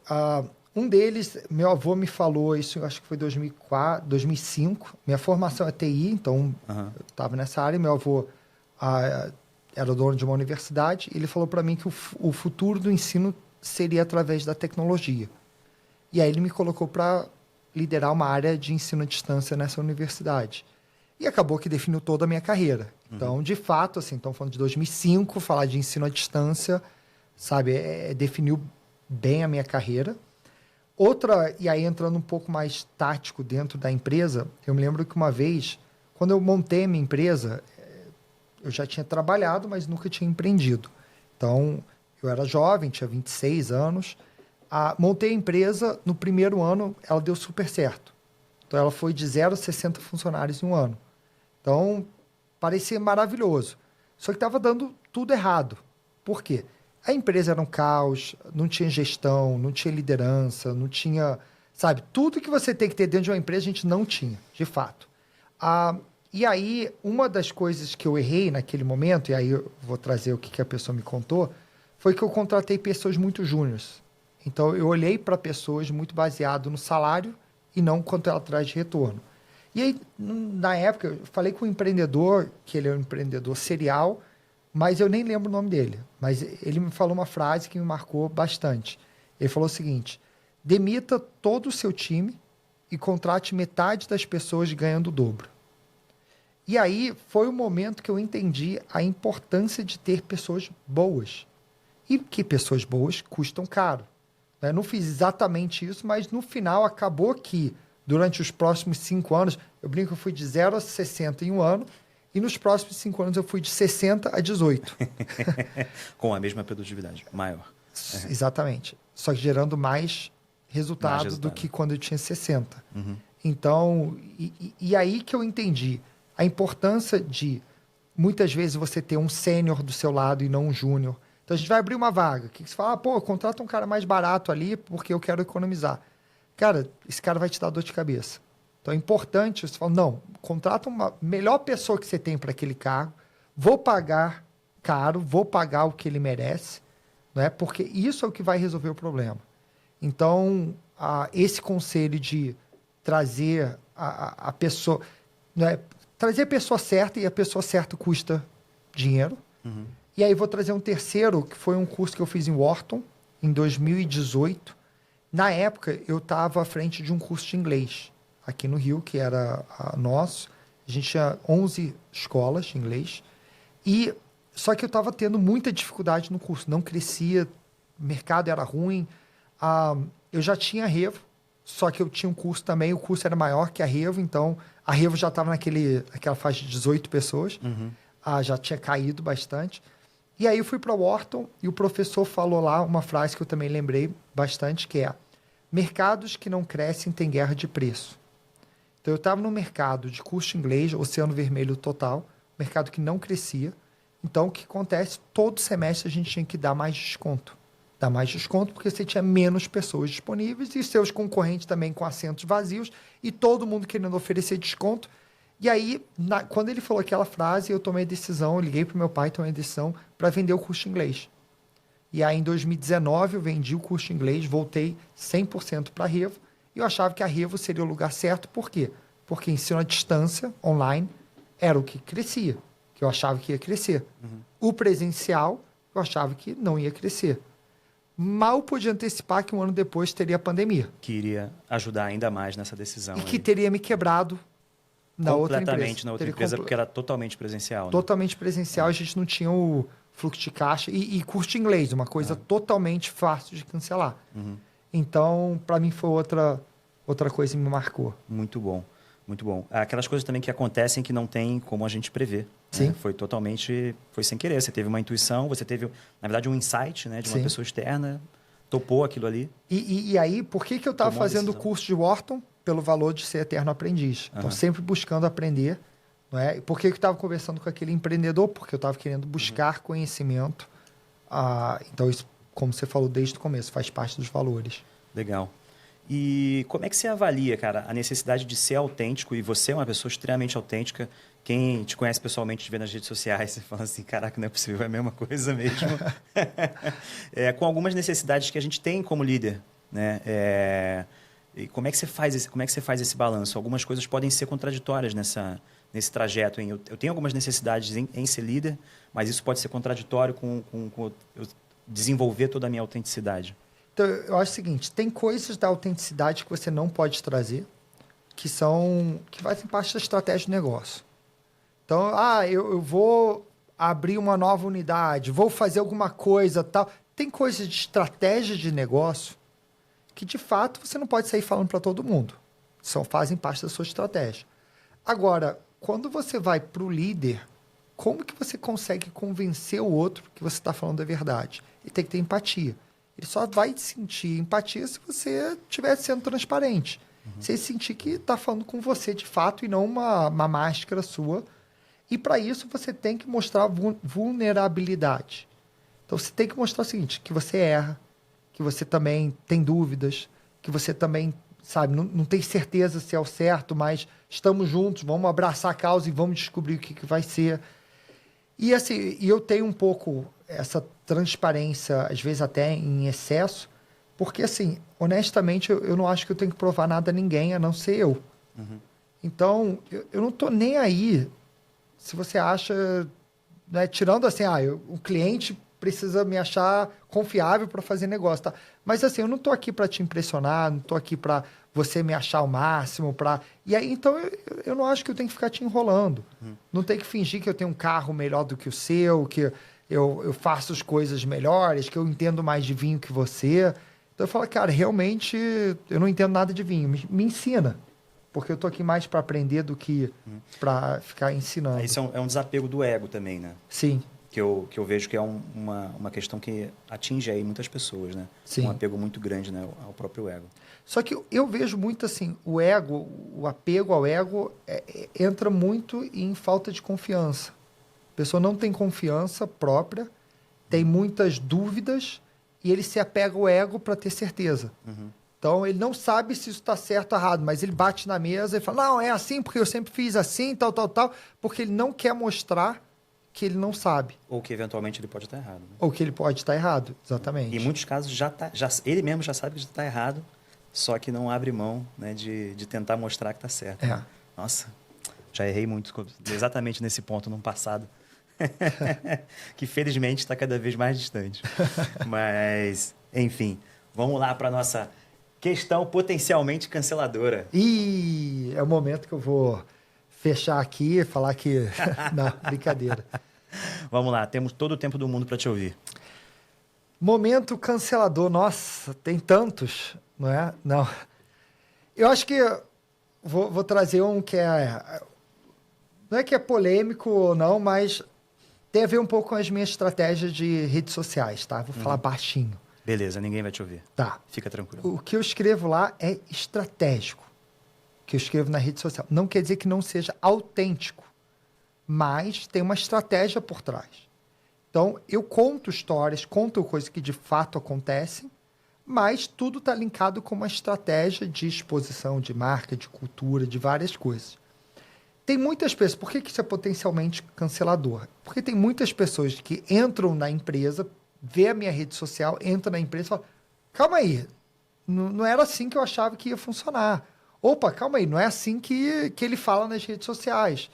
Um deles, meu avô me falou, isso eu acho que foi 2004, 2005. Minha formação é TI, então eu estava nessa área. Meu avô era dono de uma universidade. Ele falou para mim que o futuro do ensino seria através da tecnologia. E aí ele me colocou para liderar uma área de ensino à distância nessa universidade. E acabou que definiu toda a minha carreira. Então, de fato, assim, estamos falando de 2005, falar de ensino à distância, sabe, definiu bem a minha carreira. Outra, e aí entrando um pouco mais tático dentro da empresa, eu me lembro que uma vez, quando eu montei a minha empresa, eu já tinha trabalhado, mas nunca tinha empreendido. Então, eu era jovem, tinha 26 anos. Montei a empresa, no primeiro ano, ela deu super certo. Então, ela foi de 0 a 60 funcionários em um ano. Então, parecia maravilhoso. Só que estava dando tudo errado. Por quê? A empresa era um caos, não tinha gestão, não tinha liderança, não tinha... Sabe, tudo que você tem que ter dentro de uma empresa, a gente não tinha, de fato. E aí, uma das coisas que eu errei naquele momento, e aí eu vou trazer o que a pessoa me contou, foi que eu contratei pessoas muito júniores. Então, eu olhei para pessoas muito baseado no salário e não quanto ela traz de retorno. E aí, na época, eu falei com um empreendedor, que ele é um empreendedor serial, mas eu nem lembro o nome dele. Mas ele me falou uma frase que me marcou bastante. Ele falou o seguinte: demita todo o seu time e contrate metade das pessoas ganhando o dobro. E aí foi o momento que eu entendi a importância de ter pessoas boas. E que pessoas boas custam caro. Eu não fiz exatamente isso, mas no final acabou que, durante os próximos 5 anos, eu brinco que eu fui de 0 a 60 em um ano, e nos próximos 5 anos eu fui de 60 a 18. Com a mesma produtividade, maior. Exatamente. Só que gerando mais resultado do que quando eu tinha 60. Então, e aí que eu entendi a importância de, muitas vezes, você ter um sênior do seu lado e não um júnior. Então, a gente vai abrir uma vaga. O que você fala? Contrata um cara mais barato ali porque eu quero economizar. Cara, esse cara vai te dar dor de cabeça. Então, é importante você falar, não, contrata uma melhor pessoa que você tem para aquele cargo, vou pagar caro, vou pagar o que ele merece, né? Porque isso é o que vai resolver o problema. Então, esse conselho de trazer a pessoa... Né? Trazer a pessoa certa, e a pessoa certa custa dinheiro. E aí vou trazer um terceiro, que foi um curso que eu fiz em Wharton, em 2018. Na época, eu estava à frente de um curso de inglês, aqui no Rio, que era nosso. A gente tinha 11 escolas de inglês. Só que eu estava tendo muita dificuldade no curso, não crescia, o mercado era ruim. Eu já tinha a Revo, só que eu tinha um curso também, o curso era maior que a Revo, então a Revo já estava naquela faixa de 18 pessoas, já tinha caído bastante. E aí eu fui para o Wharton e o professor falou lá uma frase que eu também lembrei bastante, que é: mercados que não crescem têm guerra de preço. Então eu estava no mercado de curso de inglês, Oceano Vermelho total, mercado que não crescia. Então, o que acontece? Todo semestre a gente tinha que dar mais desconto. Dar mais desconto porque você tinha menos pessoas disponíveis e seus concorrentes também com assentos vazios e todo mundo querendo oferecer desconto. E aí, quando ele falou aquela frase, eu tomei a decisão, eu liguei para o meu pai, tomei a decisão para vender o curso de inglês. E aí, em 2019, eu vendi o curso de inglês, voltei 100% para a Revo. E eu achava que a Revo seria o lugar certo. Por quê? Porque ensino à distância, online, era o que crescia, que eu achava que ia crescer. O presencial, eu achava que não ia crescer. Mal podia antecipar que um ano depois teria a pandemia. Que iria ajudar ainda mais nessa decisão. E que teria me quebrado na outra empresa. Completamente na outra empresa, porque era totalmente presencial. Né? Totalmente presencial, a gente não tinha o fluxo de caixa e curso de inglês, uma coisa totalmente fácil de cancelar. Então, para mim, foi outra coisa que me marcou. Muito bom, muito bom. Aquelas coisas também que acontecem que não tem como a gente prever. Sim. Né? Foi sem querer. Você teve uma intuição, você teve, na verdade, um insight, né, de uma pessoa externa, topou aquilo ali. E aí, por que eu estava fazendo o curso de Wharton? Pelo valor de ser eterno aprendiz. Então, sempre buscando aprender. Não é? Por que eu estava conversando com aquele empreendedor? Porque eu estava querendo buscar conhecimento. Então, isso, como você falou desde o começo, faz parte dos valores. Legal. E como é que você avalia, cara, a necessidade de ser autêntico? E você é uma pessoa extremamente autêntica. Quem te conhece pessoalmente, te vê nas redes sociais, você fala assim, caraca, não é possível, é a mesma coisa mesmo. Com algumas necessidades que a gente tem como líder, né? E como é que você faz esse balanço? Algumas coisas podem ser contraditórias nesse trajeto. Hein? Eu tenho algumas necessidades em ser líder, mas isso pode ser contraditório com eu desenvolver toda a minha autenticidade. Então, eu acho o seguinte, tem coisas da autenticidade que você não pode trazer, que fazem parte da estratégia do negócio. Então, eu vou abrir uma nova unidade, vou fazer alguma coisa, tal. Tem coisas de estratégia de negócio que, de fato, você não pode sair falando para todo mundo. Fazem parte da sua estratégia. Agora, quando você vai para o líder, como que você consegue convencer o outro que você está falando a verdade? Ele tem que ter empatia. Ele só vai sentir empatia se você estiver sendo transparente. Se ele sentir que está falando com você de fato e não uma máscara sua. E para isso você tem que mostrar vulnerabilidade. Então você tem que mostrar o seguinte, que você erra, que você também tem dúvidas, que você também, sabe, não tem certeza se é o certo, mas estamos juntos, vamos abraçar a causa e vamos descobrir o que vai ser. E assim, eu tenho um pouco essa transparência, às vezes até em excesso, porque assim, honestamente, eu não acho que eu tenho que provar nada a ninguém, a não ser eu. Então, eu não estou nem aí se você acha, né, tirando assim, o cliente precisa me achar confiável para fazer negócio, tá? Mas assim, eu não estou aqui para te impressionar, não estou aqui para você me achar o máximo, e aí então eu não acho que eu tenho que ficar te enrolando. Não tem que fingir que eu tenho um carro melhor do que o seu, que eu faço as coisas melhores, que eu entendo mais de vinho que você. Então eu falo, cara, realmente eu não entendo nada de vinho, me ensina. Porque eu estou aqui mais para aprender do que para ficar ensinando. Isso é um desapego do ego também, né? Sim. Que eu vejo que é uma questão que atinge aí muitas pessoas, né? Sim. Um apego muito grande, né, ao próprio ego. Só que eu vejo muito assim, o apego ao ego entra muito em falta de confiança. A pessoa não tem confiança própria, tem muitas dúvidas e ele se apega ao ego para ter certeza. Então, ele não sabe se isso está certo ou errado, mas ele bate na mesa e fala, não, é assim porque eu sempre fiz assim, tal, porque ele não quer mostrar que ele não sabe. Ou que eventualmente ele pode estar errado. Né? Ou que ele pode estar errado, exatamente. E em muitos casos ele mesmo já sabe que está errado, só que não abre mão, né, de tentar mostrar que está certo. É. Nossa, já errei muito exatamente nesse ponto no passado. Que felizmente está cada vez mais distante. Mas, enfim, vamos lá para a nossa questão potencialmente canceladora. E é o momento que eu vou fechar aqui e falar que... Não, brincadeira. Vamos lá, temos todo o tempo do mundo para te ouvir. Momento cancelador. Nossa, tem tantos, não é? Não. Eu acho que vou trazer um que é... Não é que é polêmico ou não, mas tem a ver um pouco com as minhas estratégias de redes sociais, tá? Vou falar baixinho. Beleza, ninguém vai te ouvir. Tá. Fica tranquilo. O que eu escrevo lá é estratégico. O que eu escrevo na rede social. Não quer dizer que não seja autêntico. mas tem uma estratégia por trás. Então, eu conto histórias, conto coisas que de fato acontecem, mas tudo está linkado com uma estratégia de exposição, de marca, de cultura, de várias coisas. Tem muitas pessoas... Por que isso é potencialmente cancelador? Porque tem muitas pessoas que entram na empresa, vê a minha rede social, entra na empresa e fala, calma aí, não era assim que eu achava que ia funcionar. Opa, calma aí, não é assim que ele fala nas redes sociais.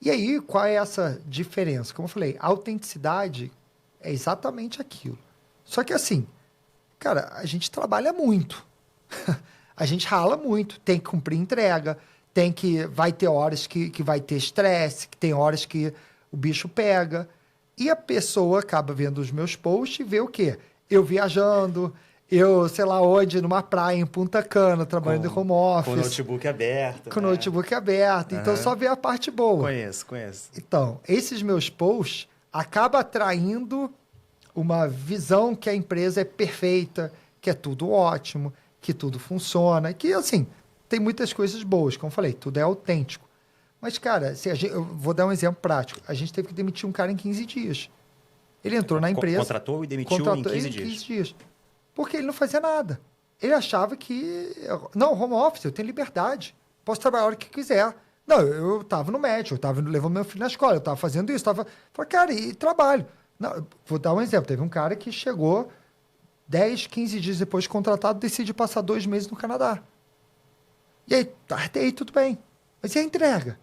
E aí, qual é essa diferença? Como eu falei, a autenticidade é exatamente aquilo. Só que assim, cara, a gente trabalha muito. A gente rala muito, tem que cumprir entrega, vai ter horas que vai ter estresse, que tem horas que o bicho pega. E a pessoa acaba vendo os meus posts e vê o quê? Eu viajando, eu, sei lá onde, numa praia em Punta Cana, trabalhando em home office. Com o notebook aberto. Com o notebook aberto. Então, só vê a parte boa. Conheço. Então, esses meus posts acabam atraindo uma visão que a empresa é perfeita, que é tudo ótimo, que tudo funciona, que, assim, tem muitas coisas boas. Como eu falei, tudo é autêntico. Mas, cara, eu vou dar um exemplo prático. A gente teve que demitir um cara em 15 dias. Ele entrou na empresa... Contratou e demitiu em 15 dias. Porque ele não fazia nada. Ele achava que... Não, home office, eu tenho liberdade. Posso trabalhar a hora que quiser. Não, eu estava no médico, eu estava levando meu filho na escola, eu estava fazendo isso, falei, cara, e trabalho? Não, vou dar um exemplo. Teve um cara que chegou 10, 15 dias depois de contratado, decide passar 2 meses no Canadá. E aí, tudo bem. Mas e a entrega?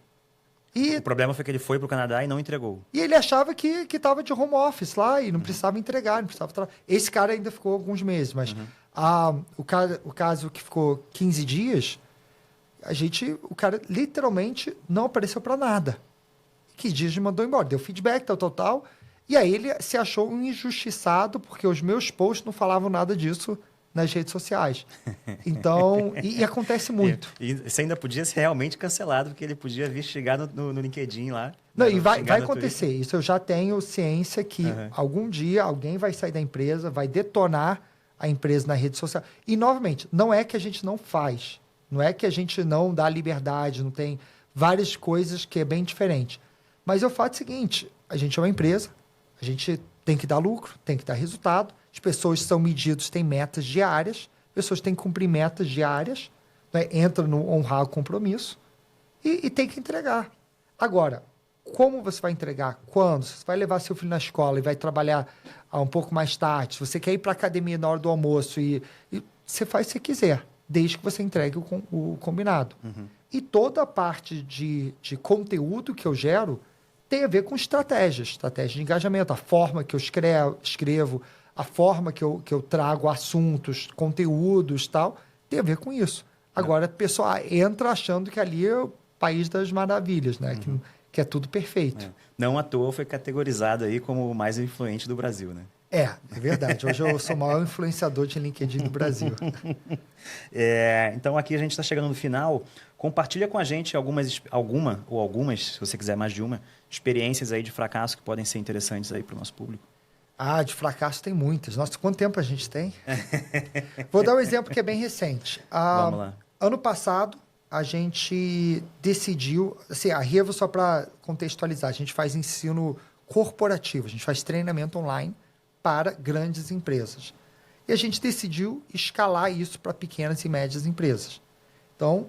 O problema foi que ele foi para o Canadá e não entregou. E ele achava que estava de home office lá e não precisava entregar, não precisava Esse cara ainda ficou alguns meses, mas o caso que ficou 15 dias, o cara literalmente não apareceu para nada. 15 dias me mandou embora, deu feedback, tal. E aí ele se achou um injustiçado porque os meus posts não falavam nada disso nas redes sociais. Então, e acontece muito. E você ainda podia ser realmente cancelado, porque ele podia vir chegar no LinkedIn lá. Não, e vai acontecer. Twitter. Isso eu já tenho ciência que algum dia alguém vai sair da empresa, vai detonar a empresa na rede social. E, novamente, não é que a gente não faz. Não é que a gente não dá liberdade, não tem várias coisas que é bem diferente. Mas eu faço o seguinte, a gente é uma empresa, a gente tem que dar lucro, tem que dar resultado. As pessoas são medidas, têm metas diárias, pessoas têm que cumprir metas diárias, né? Entra no honrar o compromisso e tem que entregar. Agora, como você vai entregar? Quando? Você vai levar seu filho na escola e vai trabalhar um pouco mais tarde, se você quer ir para a academia na hora do almoço e você faz se você quiser, desde que você entregue o combinado. E toda a parte de conteúdo que eu gero tem a ver com estratégia de engajamento, a forma que eu escrevo, a forma que eu trago assuntos, conteúdos tal, tem a ver com isso. Agora, a pessoa entra achando que ali é o país das maravilhas, né? Que é tudo perfeito. Não à toa foi categorizado aí como o mais influente do Brasil, né? É verdade. Hoje eu sou o maior influenciador de LinkedIn do Brasil. Então, aqui a gente está chegando no final. Compartilha com a gente algumas, se você quiser mais de uma, experiências aí de fracasso que podem ser interessantes aí para o nosso público. De fracasso tem muitas. Nossa, quanto tempo a gente tem? Vou dar um exemplo que é bem recente. Vamos lá. Ano passado, a gente decidiu... Assim, a Revo, só para contextualizar, a gente faz ensino corporativo, a gente faz treinamento online para grandes empresas. E a gente decidiu escalar isso para pequenas e médias empresas. Então,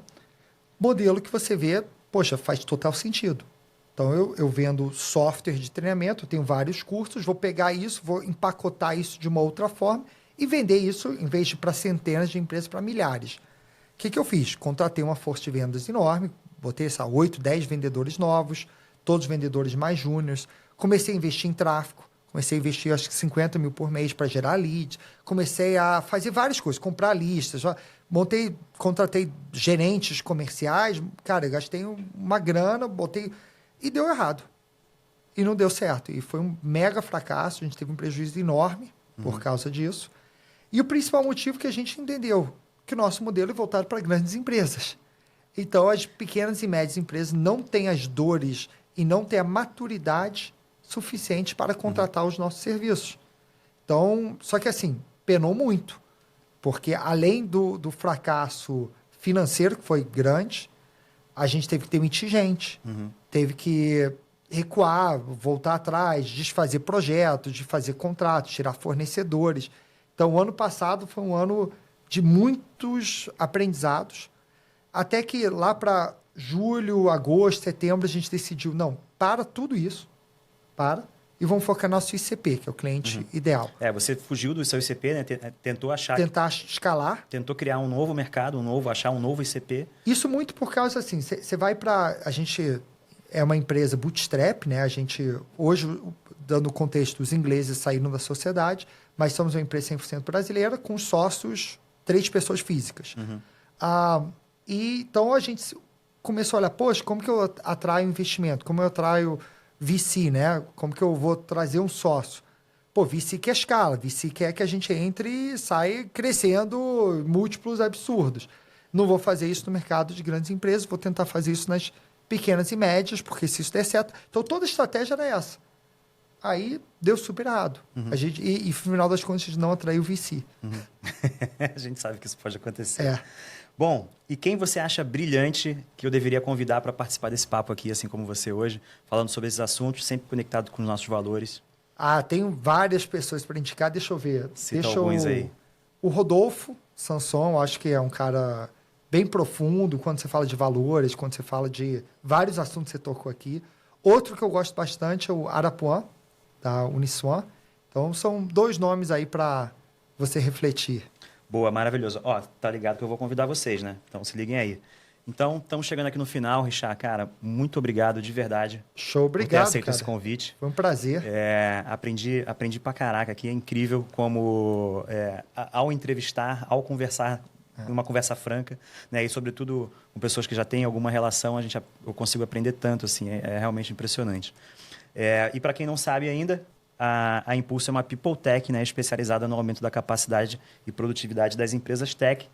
modelo que você vê, poxa, faz total sentido. Então, eu vendo software de treinamento, eu tenho vários cursos, vou pegar isso, vou empacotar isso de uma outra forma e vender isso, em vez de para centenas de empresas, para milhares. O que eu fiz? Contratei uma força de vendas enorme, botei 8, 10 vendedores novos, todos vendedores mais júniores, comecei a investir em tráfego, comecei a investir acho que 50 mil por mês para gerar leads, comecei a fazer várias coisas, comprar listas, contratei gerentes comerciais, cara, eu gastei uma grana, e deu errado. E não deu certo. E foi um mega fracasso, a gente teve um prejuízo enorme por causa disso. E o principal motivo que a gente entendeu, que o nosso modelo é voltado para grandes empresas. Então, as pequenas e médias empresas não têm as dores e não têm a maturidade suficiente para contratar os nossos serviços. Então, só que assim, penou muito. Porque além do fracasso financeiro, que foi grande, a gente teve que demitir gente. Teve que recuar, voltar atrás, desfazer projetos, de fazer contratos, tirar fornecedores. Então, o ano passado foi um ano de muitos aprendizados, até que lá para julho, agosto, setembro, a gente decidiu, não, para tudo isso, e vamos focar no nosso ICP, que é o cliente ideal. Você fugiu do seu ICP, né? Tentou achar... Tentar escalar. Tentou criar um novo mercado, achar um novo ICP. Isso muito por causa, assim, você vai para... A gente é uma empresa bootstrap, né? A gente, hoje, dando contexto, os ingleses saíram da sociedade, mas somos uma empresa 100% brasileira com sócios, 3 pessoas físicas. E então a gente começou a olhar, poxa, como que eu atraio investimento? Como eu atraio VC, né? Como que eu vou trazer um sócio? Pô, VC quer escala, VC quer que a gente entre e saia crescendo múltiplos absurdos. Não vou fazer isso no mercado de grandes empresas, vou tentar fazer isso nas pequenas e médias, porque se isso der certo... Então, toda a estratégia era essa. Aí, deu super errado. E no final das contas, a gente não atraiu VC. A gente sabe que isso pode acontecer. Bom, e quem você acha brilhante que eu deveria convidar para participar desse papo aqui, assim como você hoje, falando sobre esses assuntos, sempre conectado com os nossos valores? Tenho várias pessoas para indicar, deixa eu ver. Cita alguns aí. O Rodolfo Sanson, acho que é um cara bem profundo quando você fala de valores, quando você fala de vários assuntos que você tocou aqui. Outro que eu gosto bastante é o Arapuã, da Uniswan. Então, são 2 nomes aí para você refletir. Boa, maravilhoso. Tá ligado que eu vou convidar vocês, né? Então, se liguem aí. Então, estamos chegando aqui no final, Richard. Cara, muito obrigado de verdade. Show, obrigado, por ter aceito esse convite. Foi um prazer. Aprendi pra caraca aqui. É incrível como, ao entrevistar, ao conversar, numa conversa franca, né? E, sobretudo, com pessoas que já têm alguma relação, eu consigo aprender tanto, assim. É realmente impressionante. E para quem não sabe ainda, a Impulso é uma People Tech, né, especializada no aumento da capacidade e produtividade das empresas tech.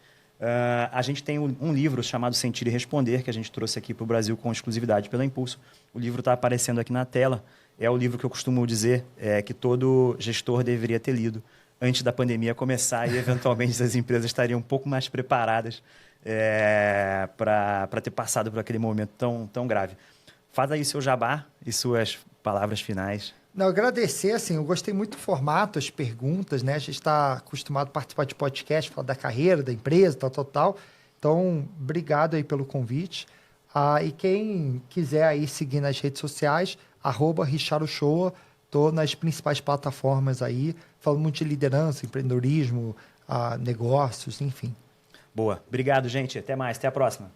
A gente tem um livro chamado Sentir e Responder, que a gente trouxe aqui para o Brasil com exclusividade pela Impulso. O livro está aparecendo aqui na tela. É o livro que eu costumo dizer que todo gestor deveria ter lido antes da pandemia começar e, eventualmente, as empresas estariam um pouco mais preparadas para ter passado por aquele momento tão grave. Faz aí seu jabá e suas palavras finais. Não, agradecer, assim, eu gostei muito do formato, as perguntas, né? A gente está acostumado a participar de podcast, falar da carreira, da empresa, tal. Então, obrigado aí pelo convite. E quem quiser aí seguir nas redes sociais, @RichardoShoa, estou nas principais plataformas aí, falando muito de liderança, empreendedorismo, negócios, enfim. Boa. Obrigado, gente. Até mais. Até a próxima.